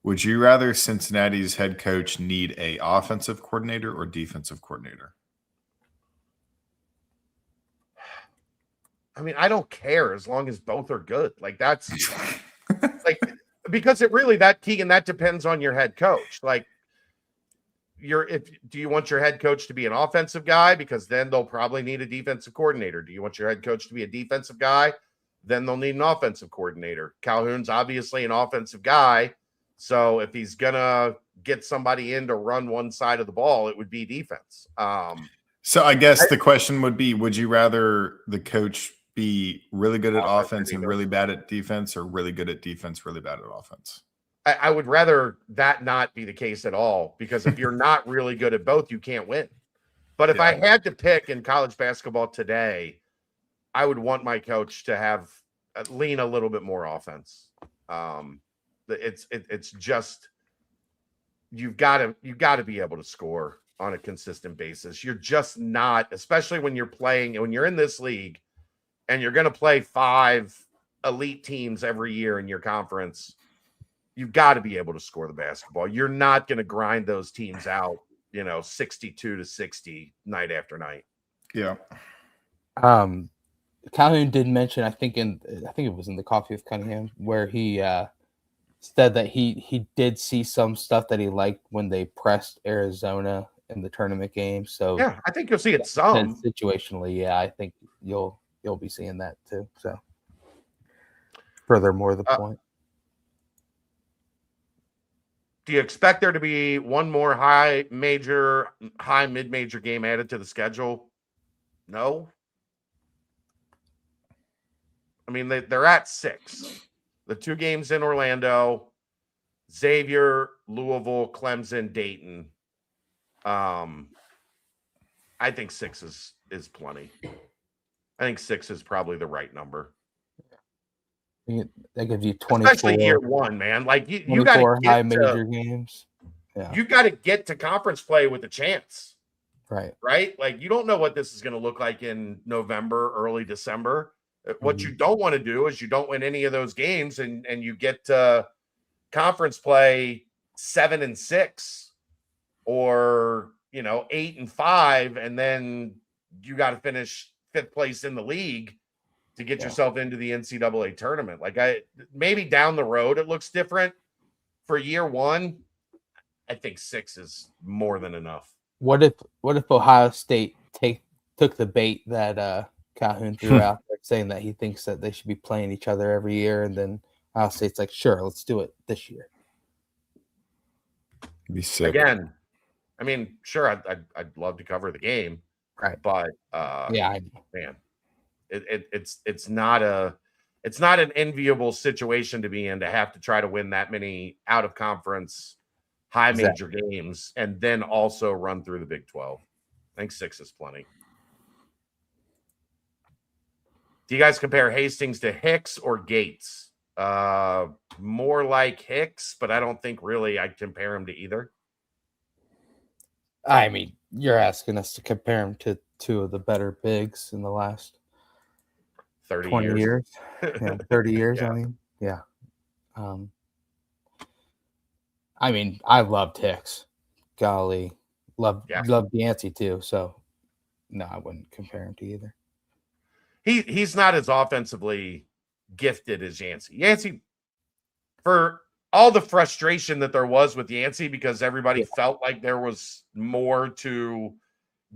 Would you rather Cincinnati's head coach need a offensive coordinator or defensive coordinator? I mean, I don't care as long as both are good. Like that's like, because it really, Keegan, that depends on your head coach. Like do you want your head coach to be an offensive guy? Because then they'll probably need a defensive coordinator. Do you want your head coach to be a defensive guy? Then they'll need an offensive coordinator. Calhoun's obviously an offensive guy. So if he's going to get somebody in to run one side of the ball, it would be defense. So I guess the question would be, would you rather the coach be really good at offense and really bad at defense, or really good at defense, really bad at offense? I would rather that not be the case at all, because if you're not really good at both, you can't win. But if I had to pick in college basketball today, I would want my coach to have lean a little bit more offense. It's just you've got to be able to score on a consistent basis. You're just not, especially when you're in this league and you're going to play 5 elite teams every year in your conference. You've got to be able to score the basketball. You're not going to grind those teams out, 62-60 night after night. Yeah. Calhoun did mention, I think it was in the Coffee with Cunningham, where he said that he did see some stuff that he liked when they pressed Arizona in the tournament game. So yeah, I think you'll see it some situationally. Yeah, I think you'll be seeing that too. So furthermore, the point. Do you expect there to be one more high mid-major game added to the schedule? No. I mean, they're at 6. The 2 games in Orlando, Xavier, Louisville, Clemson, Dayton. I think 6 is plenty. I think 6 is probably the right number. That gives you 24. Especially year one, man. Like you got to high major games. Yeah. You got to get to conference play with a chance. Right. Like you don't know what this is going to look like in November, early December. What you don't want to do is you don't win any of those games and you get to conference play 7-6 or 8-5, and then you got to finish 5th place in the league to get yourself into the NCAA tournament. Like maybe down the road it looks different. For year one, I think 6 is more than enough. What if Ohio State took the bait that Calhoun threw out there, saying that he thinks that they should be playing each other every year, and then Ohio State's like, sure, let's do it this year. Be sick. Again, I mean, sure, I'd love to cover the game, right? But yeah, I know. Man, it's not an enviable situation to be in, to have to try to win that many out of conference high major games and then also run through the Big 12. I think 6 is plenty. Do you guys compare Hastings to Hicks or Gates? More like Hicks, but I don't think really I'd compare him to either. I mean, you're asking us to compare him to 2 of the better bigs in the last 20 years. Yeah, 30 years. Yeah. I mean, yeah. I mean, I loved Hicks. Golly, loved Yancey too. So, no, I wouldn't compare him to either. He's not as offensively gifted as Yancey. Yancey, for all the frustration that there was with Yancey, because everybody felt like there was more to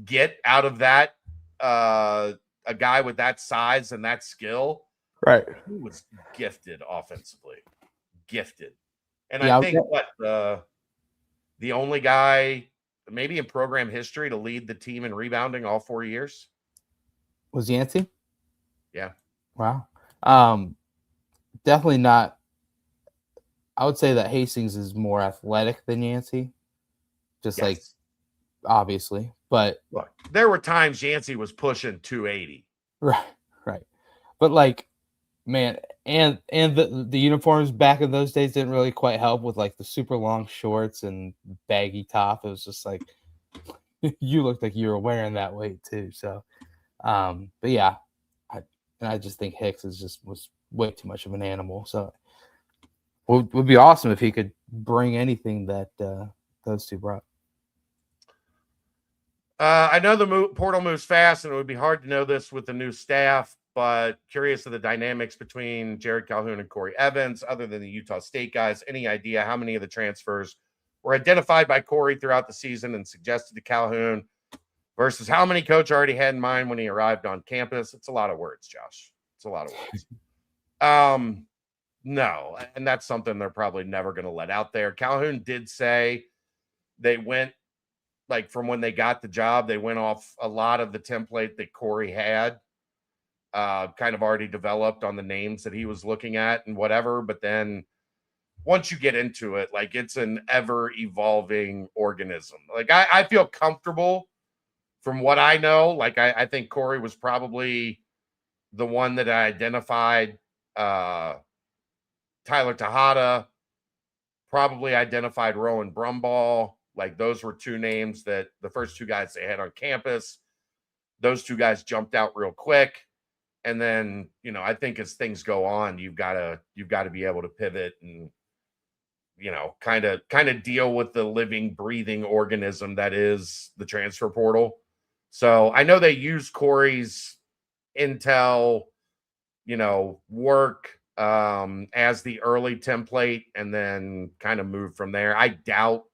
get out of that, a guy with that size and that skill. Right. He was gifted offensively. Gifted. And I think the only guy maybe in program history to lead the team in rebounding all 4 years was Yancey. Yeah. Wow. Definitely not. I would say that Hastings is more athletic than Yancey. Just like, obviously. But look, there were times Yancey was pushing 280. Right. But like, man, and the uniforms back in those days didn't really quite help with like the super long shorts and baggy top. It was just like you looked like you were wearing that weight too. So, but yeah, I just think Hicks was way too much of an animal. So, would be awesome if he could bring anything that those 2 brought. I know the portal moves fast, and it would be hard to know this with the new staff, but curious of the dynamics between Jared Calhoun and Corey Evans, other than the Utah State guys. Any idea how many of the transfers were identified by Corey throughout the season and suggested to Calhoun versus how many coach already had in mind when he arrived on campus? It's a lot of words, Josh. It's a lot of words. No, and that's something they're probably never going to let out there. Calhoun did say they went like from when they got the job, they went off a lot of the template that Corey had kind of already developed on the names that he was looking at and whatever. But then once you get into it, like it's an ever evolving organism. Like I feel comfortable from what I know. Like I think Corey was probably the one that I identified. Tyler Tejada, probably identified Rowan Brumball. Like those were two names that the first two guys they had on campus. Those two guys jumped out real quick. And then, you know, I think as things go on, you've got to be able to pivot and, you know, kind of deal with the living, breathing organism that is the transfer portal. So I know they use Corey's intel, you know, work as the early template and then kind of move from there. I doubt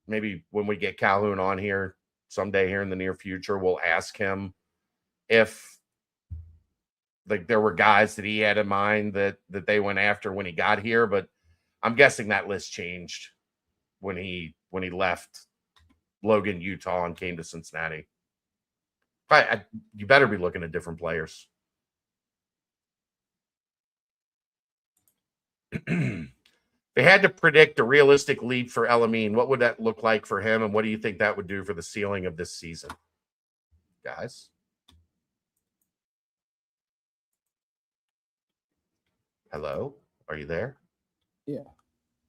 maybe when we get Calhoun on here someday here in the near future, we'll ask him if like there were guys that he had in mind that they went after when he got here, but I'm guessing that list changed when he left Logan, Utah, and came to Cincinnati. You better be looking at different players. They had to predict a realistic leap for Elamine. What would that look like for him, and what do you think that would do for the ceiling of this season, guys? Hello, are you there? Yeah.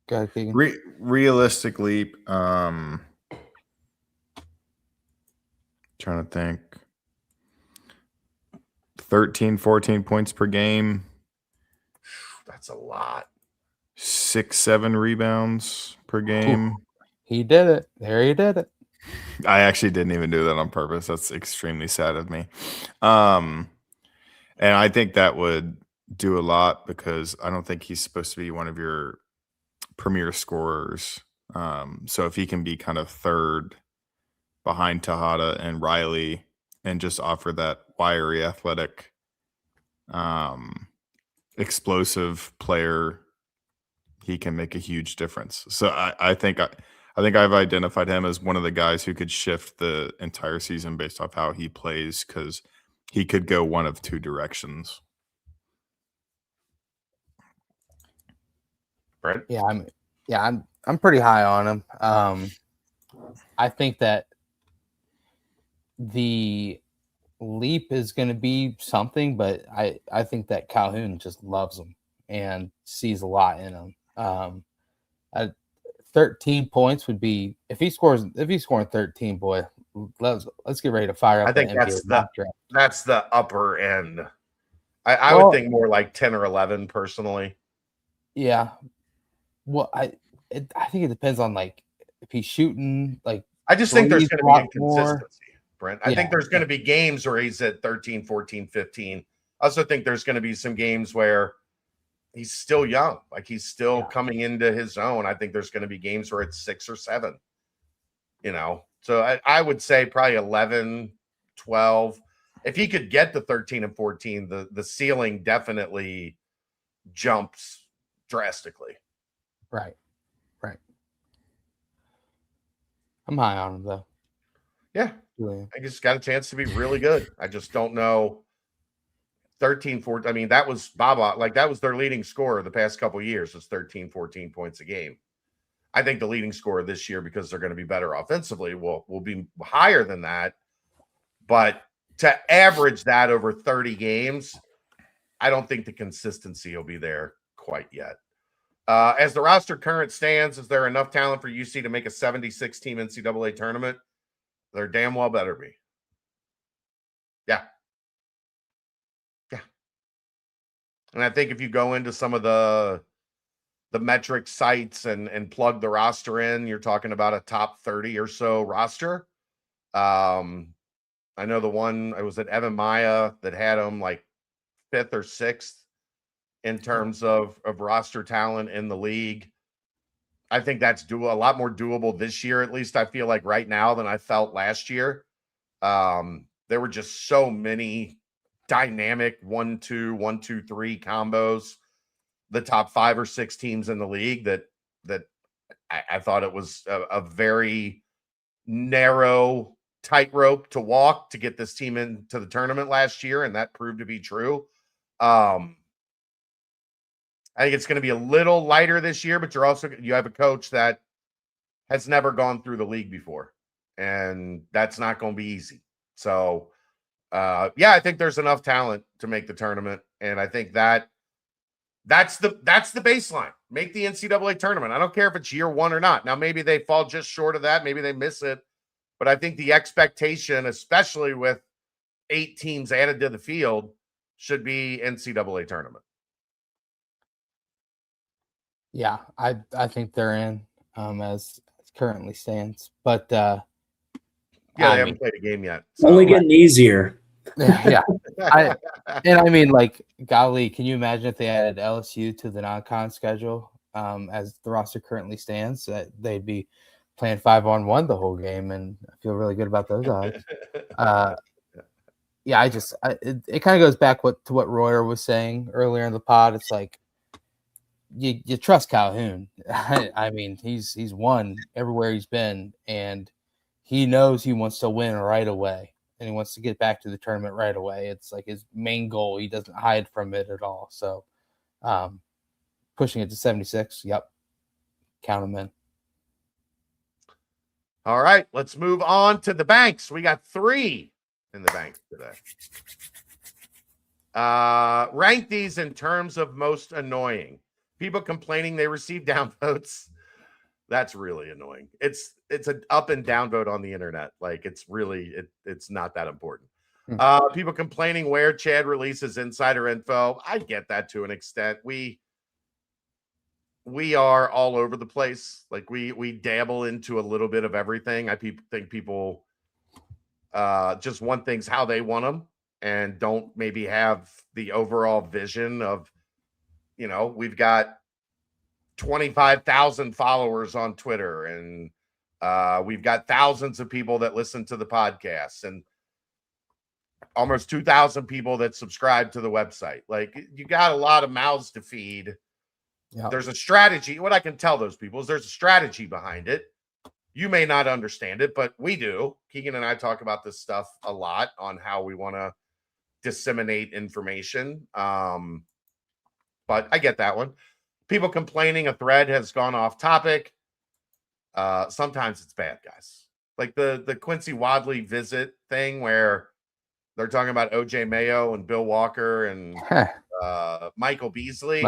Go ahead, Keegan. Realistic leap. Trying to think. 13, 14 points per game. That's a lot. 6, 7 rebounds per game. Ooh, he did it. There he did it. I actually didn't even do that on purpose. That's extremely sad of me. And I think that would do a lot because I don't think he's supposed to be one of your premier scorers. So if he can be kind of third behind Tejada and Riley and just offer that wiry, athletic, explosive player, he can make a huge difference. So I think I've identified him as one of the guys who could shift the entire season based off how he plays because he could go one of two directions. Brent? I'm pretty high on him. I think that the leap is going to be something, but I think that Calhoun just loves him and sees a lot in him. 13 points would be if he's scoring 13, boy, let's get ready to fire up. I think that's the upper end. I would think more like 10 or 11 personally. Yeah. Well, I think it depends on like if he's shooting like. I just think there's going to be inconsistency, Brent. I Yeah. think there's going to be games where he's at 13, 14, 15. I also think there's going to be some games where he's still young, like he's still coming into his own. I think there's going to be games where it's 6 or 7, you know. So I would say probably 11, 12. If he could get the 13 and 14, the ceiling definitely jumps drastically. Right. I'm high on him though. Yeah. I just got a chance to be really good. I just don't know. 13, 14. I mean, that was Baba. Like that was their leading scorer the past couple of years. Was 13, 14 points a game. I think the leading scorer this year, because they're going to be better offensively, will be higher than that. But to average that over 30 games, I don't think the consistency will be there quite yet. As the roster current stands, is there enough talent for UC to make a 76-team NCAA tournament? There damn well better be. Yeah. And I think if you go into some of the metric sites and plug the roster in, you're talking about a top 30 or so roster. I know the one, it was at Evan Maya that had them like 5th or 6th in terms of roster talent in the league. I think that's a lot more doable this year. At least I feel like right now than I felt last year. There were just so many dynamic 1-2, 1-2-3 combos, the top 5 or 6 teams in the league that I thought it was a very narrow tightrope to walk to get this team into the tournament last year, and that proved to be true. I think it's going to be a little lighter this year, but you have a coach that has never gone through the league before, and that's not going to be easy. So, I think there's enough talent to make the tournament, and I think that's the baseline. Make the NCAA tournament. I don't care if it's year one or not. Now, maybe they fall just short of that. Maybe they miss it. But I think the expectation, especially with 8 teams added to the field, should be NCAA tournament. Yeah, I think they're in as currently stands. But they haven't played a game yet. So. Only getting easier. Yeah. I mean, like, golly, can you imagine if they added LSU to the non-con schedule as the roster currently stands? That they'd be playing 5-on-1 the whole game, and I feel really good about those odds. It kind of goes back to what Royer was saying earlier in the pod. It's like you trust Calhoun. I mean, he's won everywhere he's been, and he knows he wants to win right away. And he wants to get back to the tournament right away. It's like his main goal. He doesn't hide from it at all. So pushing it to 76, yep. Count him in. All right, let's move on to the banks. We got 3 in the banks today. Rank these in terms of most annoying. People complaining they receive downvotes. That's really annoying. It's an up and down vote on the internet. Like, it's really it's not that important. People complaining where Chad releases insider info. I get that to an extent. We are all over the place. Like, we dabble into a little bit of everything. I think people just want things how they want them and don't maybe have the overall vision of, we've got 25,000 followers on Twitter, and we've got thousands of people that listen to the podcast and almost 2,000 people that subscribe to the website. Like, you got a lot of mouths to feed. Yeah. There's a strategy. What I can tell those people is there's a strategy behind it. You may not understand it, but we do. Keegan and I talk about this stuff a lot on how we want to disseminate information. But I get that one. People complaining a thread has gone off topic. Sometimes it's bad, guys. Like the Quincy Wadley visit thing where they're talking about OJ Mayo and Bill Walker and Michael Beasley.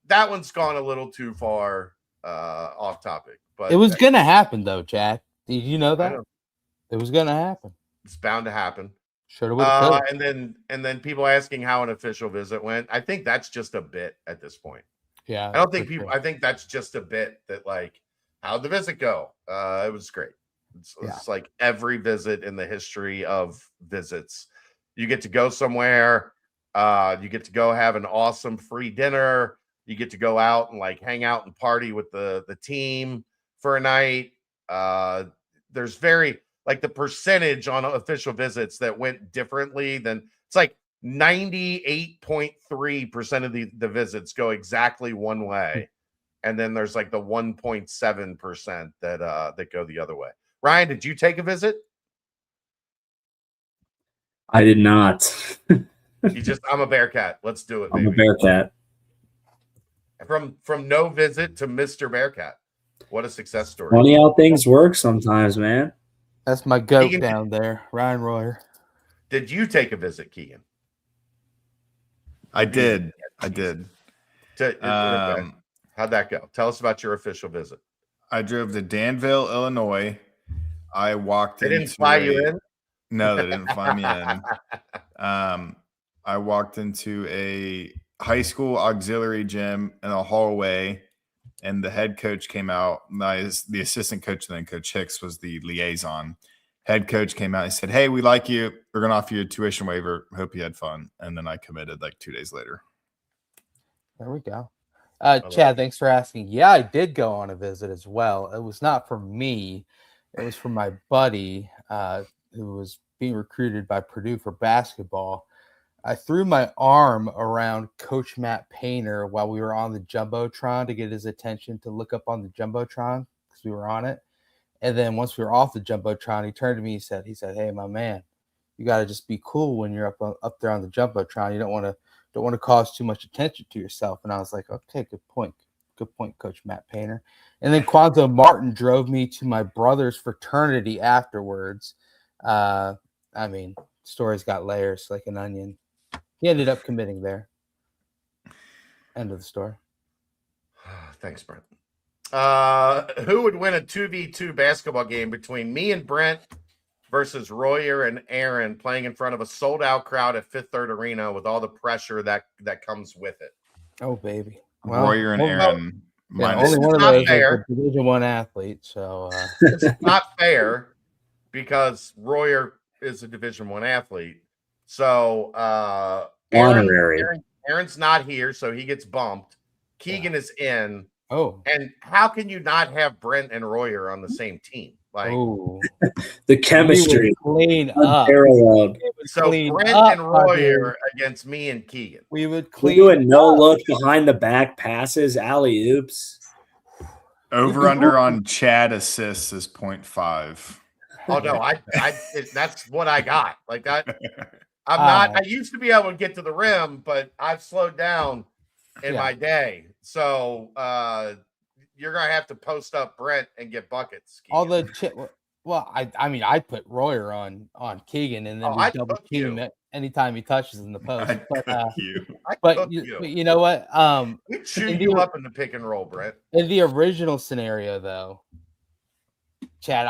That one's gone a little too far off topic. But it was gonna happen though, Chad. Did you know that? It was gonna happen. It's bound to happen. Should have. And then people asking how an official visit went. I think that's just a bit at this point. Yeah. I don't think people. I think that's just a bit that, like, how'd the visit go? It was great. It's like every visit in the history of visits. You get to go somewhere. You get to go have an awesome free dinner. You get to go out and like hang out and party with the team for a night. There's very like the percentage on official visits that went differently than it's like 98.3% of the visits go exactly one way. And then there's like the 1.7% that go the other way. Ryan, did you take a visit? I did not. I'm a Bearcat. Let's do it, baby. I'm a Bearcat. From no visit to Mr. Bearcat. What a success story. Funny how things work sometimes, man. That's my goat Keegan, down there, Ryan Royer. Did you take a visit, Keegan? I did. How'd that go? Tell us about your official visit. I drove to Danville, Illinois. I walked in. They didn't fly you in? No, they didn't fly me in. I walked into a high school auxiliary gym in a hallway, and the head coach came out. The assistant coach, then Coach Hicks, was the liaison. Head coach came out and said, "Hey, we like you. We're going to offer you a tuition waiver. Hope you had fun." And then I committed like 2 days later. There we go. Chad, thanks for asking. Yeah, I did go on a visit as well. It was not for me. It was for my buddy who was being recruited by Purdue for basketball. I threw my arm around Coach Matt Painter while we were on the Jumbotron to get his attention to look up on the Jumbotron because we were on it. And then once we were off the Jumbotron, he turned to me, he said, "Hey, my man, you got to just be cool when you're up there on the Jumbotron. You don't want to cause too much attention to yourself." And I was like, "Okay, good point, Coach Matt Painter." And then Quanzo Martin drove me to my brother's fraternity afterwards. I mean, stories got layers like an onion. He ended up committing there. End of the story. Thanks, Brent. Who would win a 2v2 basketball game between me and Brent versus Royer and Aaron playing in front of a sold-out crowd at Fifth Third Arena with all the pressure that comes with it? Oh, baby. Royer and Aaron. Only one of those is a Division I athlete, so it's not fair because Royer is a Division I athlete. So Aaron's not here, so he gets bumped. Keegan is in. Oh, and how can you not have Brent and Royer on the same team? Like the chemistry, clean up. So Brent and Royer against me and Keegan. We would clean. We're doing no look behind the back passes, alley oops. Over under on Chad assists is 0.5. Oh no, that's what I got. Like that. I'm not. I used to be able to get to the rim, but I've slowed down in my day. So you're gonna have to post up Brent and get buckets. Keegan. I mean, I put Royer on Keegan, and then we double team it anytime he touches in the post. But you know what? We shoot you up in the pick and roll, Brent. In the original scenario, though, Chad,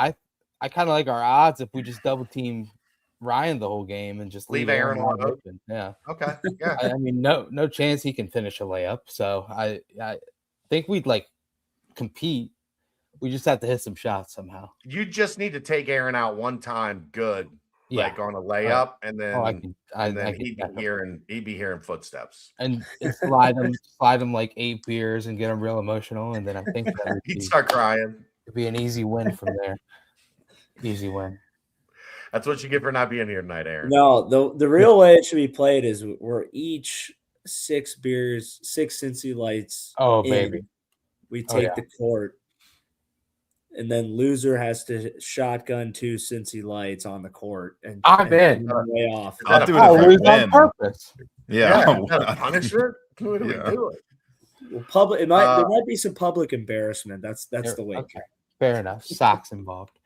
I kind of like our odds if we just double team Ryan the whole game and just leave Aaron open. Yeah. Okay. Yeah. I mean, no chance he can finish a layup. So I think we'd like compete. We just have to hit some shots somehow. You just need to take Aaron out one time, good, like on a layup, and then he'd be hearing footsteps and slide him like 8 beers and get him real emotional, and then I think that he'd start crying. It'd be an easy win from there. Easy win. That's what you get for not being here tonight, Aaron. No, the real way it should be played is we're each 6 beers, 6 Cincy Lights. Oh, baby. We take the court, and then loser has to shotgun 2 Cincy Lights on the court. And I'm in. Way off. I'll do it on purpose. Yeah. Punishment? Who do we do it? Well, there might be some public embarrassment. That's the way. Okay. Fair enough. Socks involved.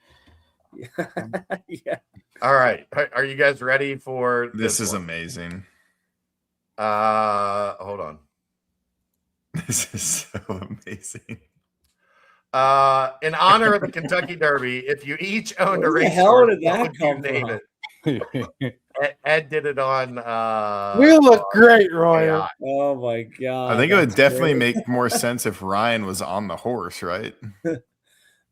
Yeah. All right. Are you guys ready for this? Is amazing. Hold on. This is so amazing. In honor of the Kentucky Derby, if you each owned a race, how did that come from? Ed did it on. We look great, Roy. Oh my god! I think it would definitely make more sense if Ryan was on the horse, right?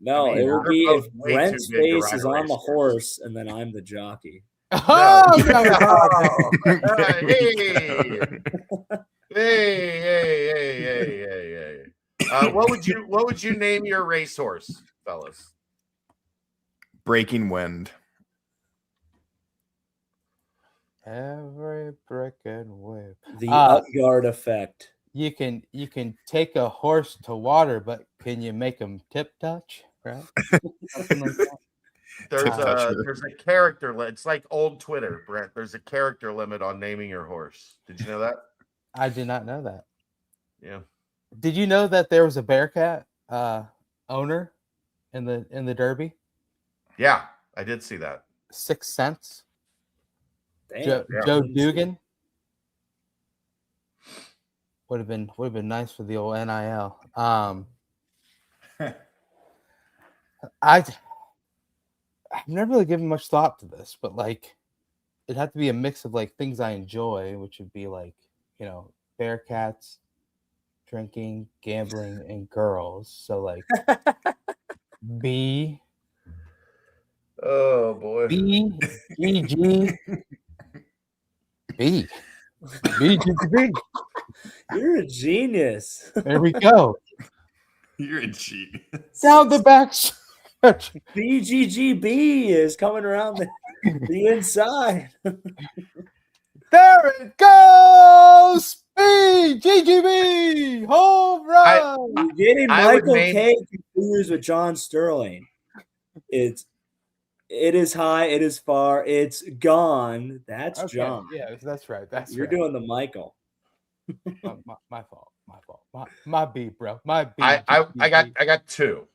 No, it would be if Brent's face is on the horse and then I'm the jockey. Oh, Hey. What would you name your racehorse, fellas? Breaking Wind. Every brick and whip. The Utgard effect. You can take a horse to water, but can you make him tip touch? Right? Something like that. There's a character limit. It's like old Twitter, Brent. There's a character limit on naming your horse. Did you know that? I did not know that. Yeah. Did you know that there was a Bearcat owner in the Derby? Yeah, I did see that. 6 cents. Damn, Joe Dugan would have been nice for the old NIL. I've never really given much thought to this, but like it'd have to be a mix of like things I enjoy, which would be like, Bearcats, drinking, gambling, and girls. So like B. Oh boy. B G G B. B G G B. You're a genius. There we go. You're a genius. Down the back. BGGB is coming around the inside. There it goes. BGGB. Home run. You're getting Michael K confused with John Sterling. It is high. It is far. It's gone. That's Okay, John. yeah, that's right. That's You're right. doing the Michael. My fault. My beat, bro. My beat. I got two.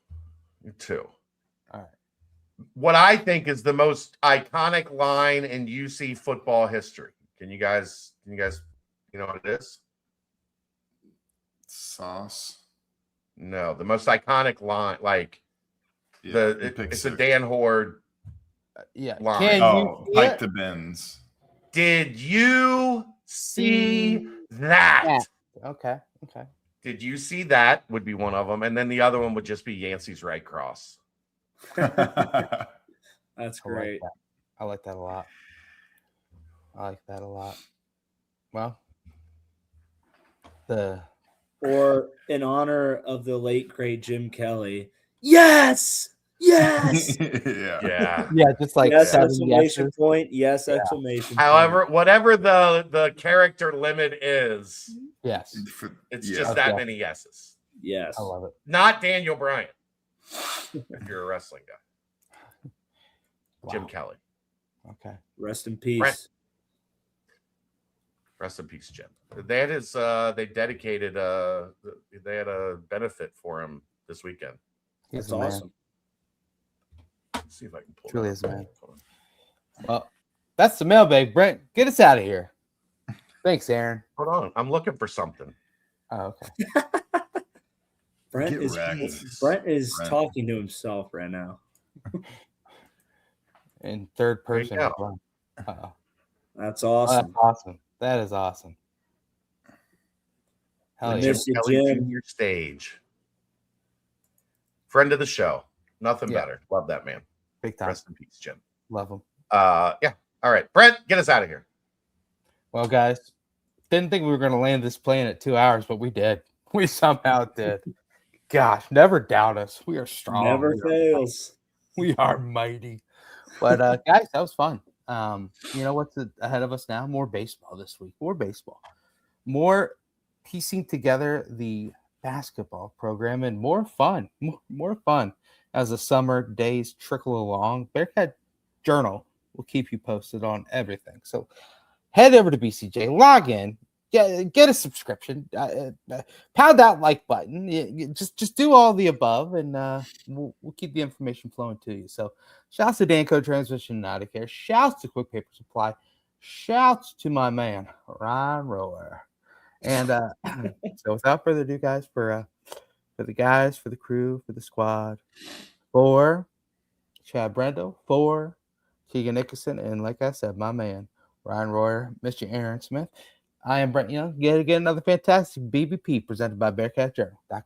All right. What I think is the most iconic line in UC football history. Can you guys you know what it is? Sauce. No, the most iconic line, like it's a Dan Horde Yeah. line. Can Oh, you Pike the Bins. Did you see that? Okay. Did you see that? Would be one of them, and then the other one would just be Yancey's right cross. That's great. I like that a lot. Well, Or in honor of the late great Jim Kelly. Yes. Yeah. just like Yes, 7 exclamation yeses. point. Yes, exclamation However, whatever the character limit is, Yes, it's Yeah. just that Okay. many yeses. point. Yes. I love it. Not Daniel Bryan, if you're a wrestling guy. Jim Wow. Kelly. Okay. Rest in peace. Brent. Rest in peace, Jim. They had they dedicated they had a benefit for him this weekend. He's That's a man. awesome. Let's see if I can pull Truly it is up. a man. Well, that's the mailbag. Brent, get us out of here. Thanks, Aaron. Hold on. I'm looking for something. Oh, okay. Brent Get is wrecked. talking to himself right now. In third person. There you as well. Uh-oh. That's Oh, awesome. that's awesome. That is awesome. Hell I yeah. miss you, Kelly Jim. Junior Stage. Friend of the show. Nothing Yeah. better. Love that man. Big time. Rest in peace, Jim. Love him. Yeah. All right. Brent, get us out of here. Well, guys, didn't think we were going to land this plane at 2 hours, but we did. We somehow did. Gosh, never doubt us. We are strong. Never fails. We are mighty. But guys, that was fun. You know what's ahead of us now? More baseball this week. More baseball. More piecing together the basketball program and more fun. More fun as the summer days trickle along. Bearcat Journal will keep you posted on everything. So head over to BCJ, log in, get a subscription, pound that like button. Just do all the above, and we'll keep the information flowing to you. So shouts to Danco Transmission and Out of Care. Shouts to Quick Paper Supply. Shouts to my man, Ryan Rower. And so without further ado, guys, for the guys, for the crew, for the squad, for Chad Brendel, for Keegan Nickoson, and like I said, my man, Ryan Royer, Mr. Aaron Smith. I am Brent Young. Get another fantastic BBP presented by BearcatJournal.com.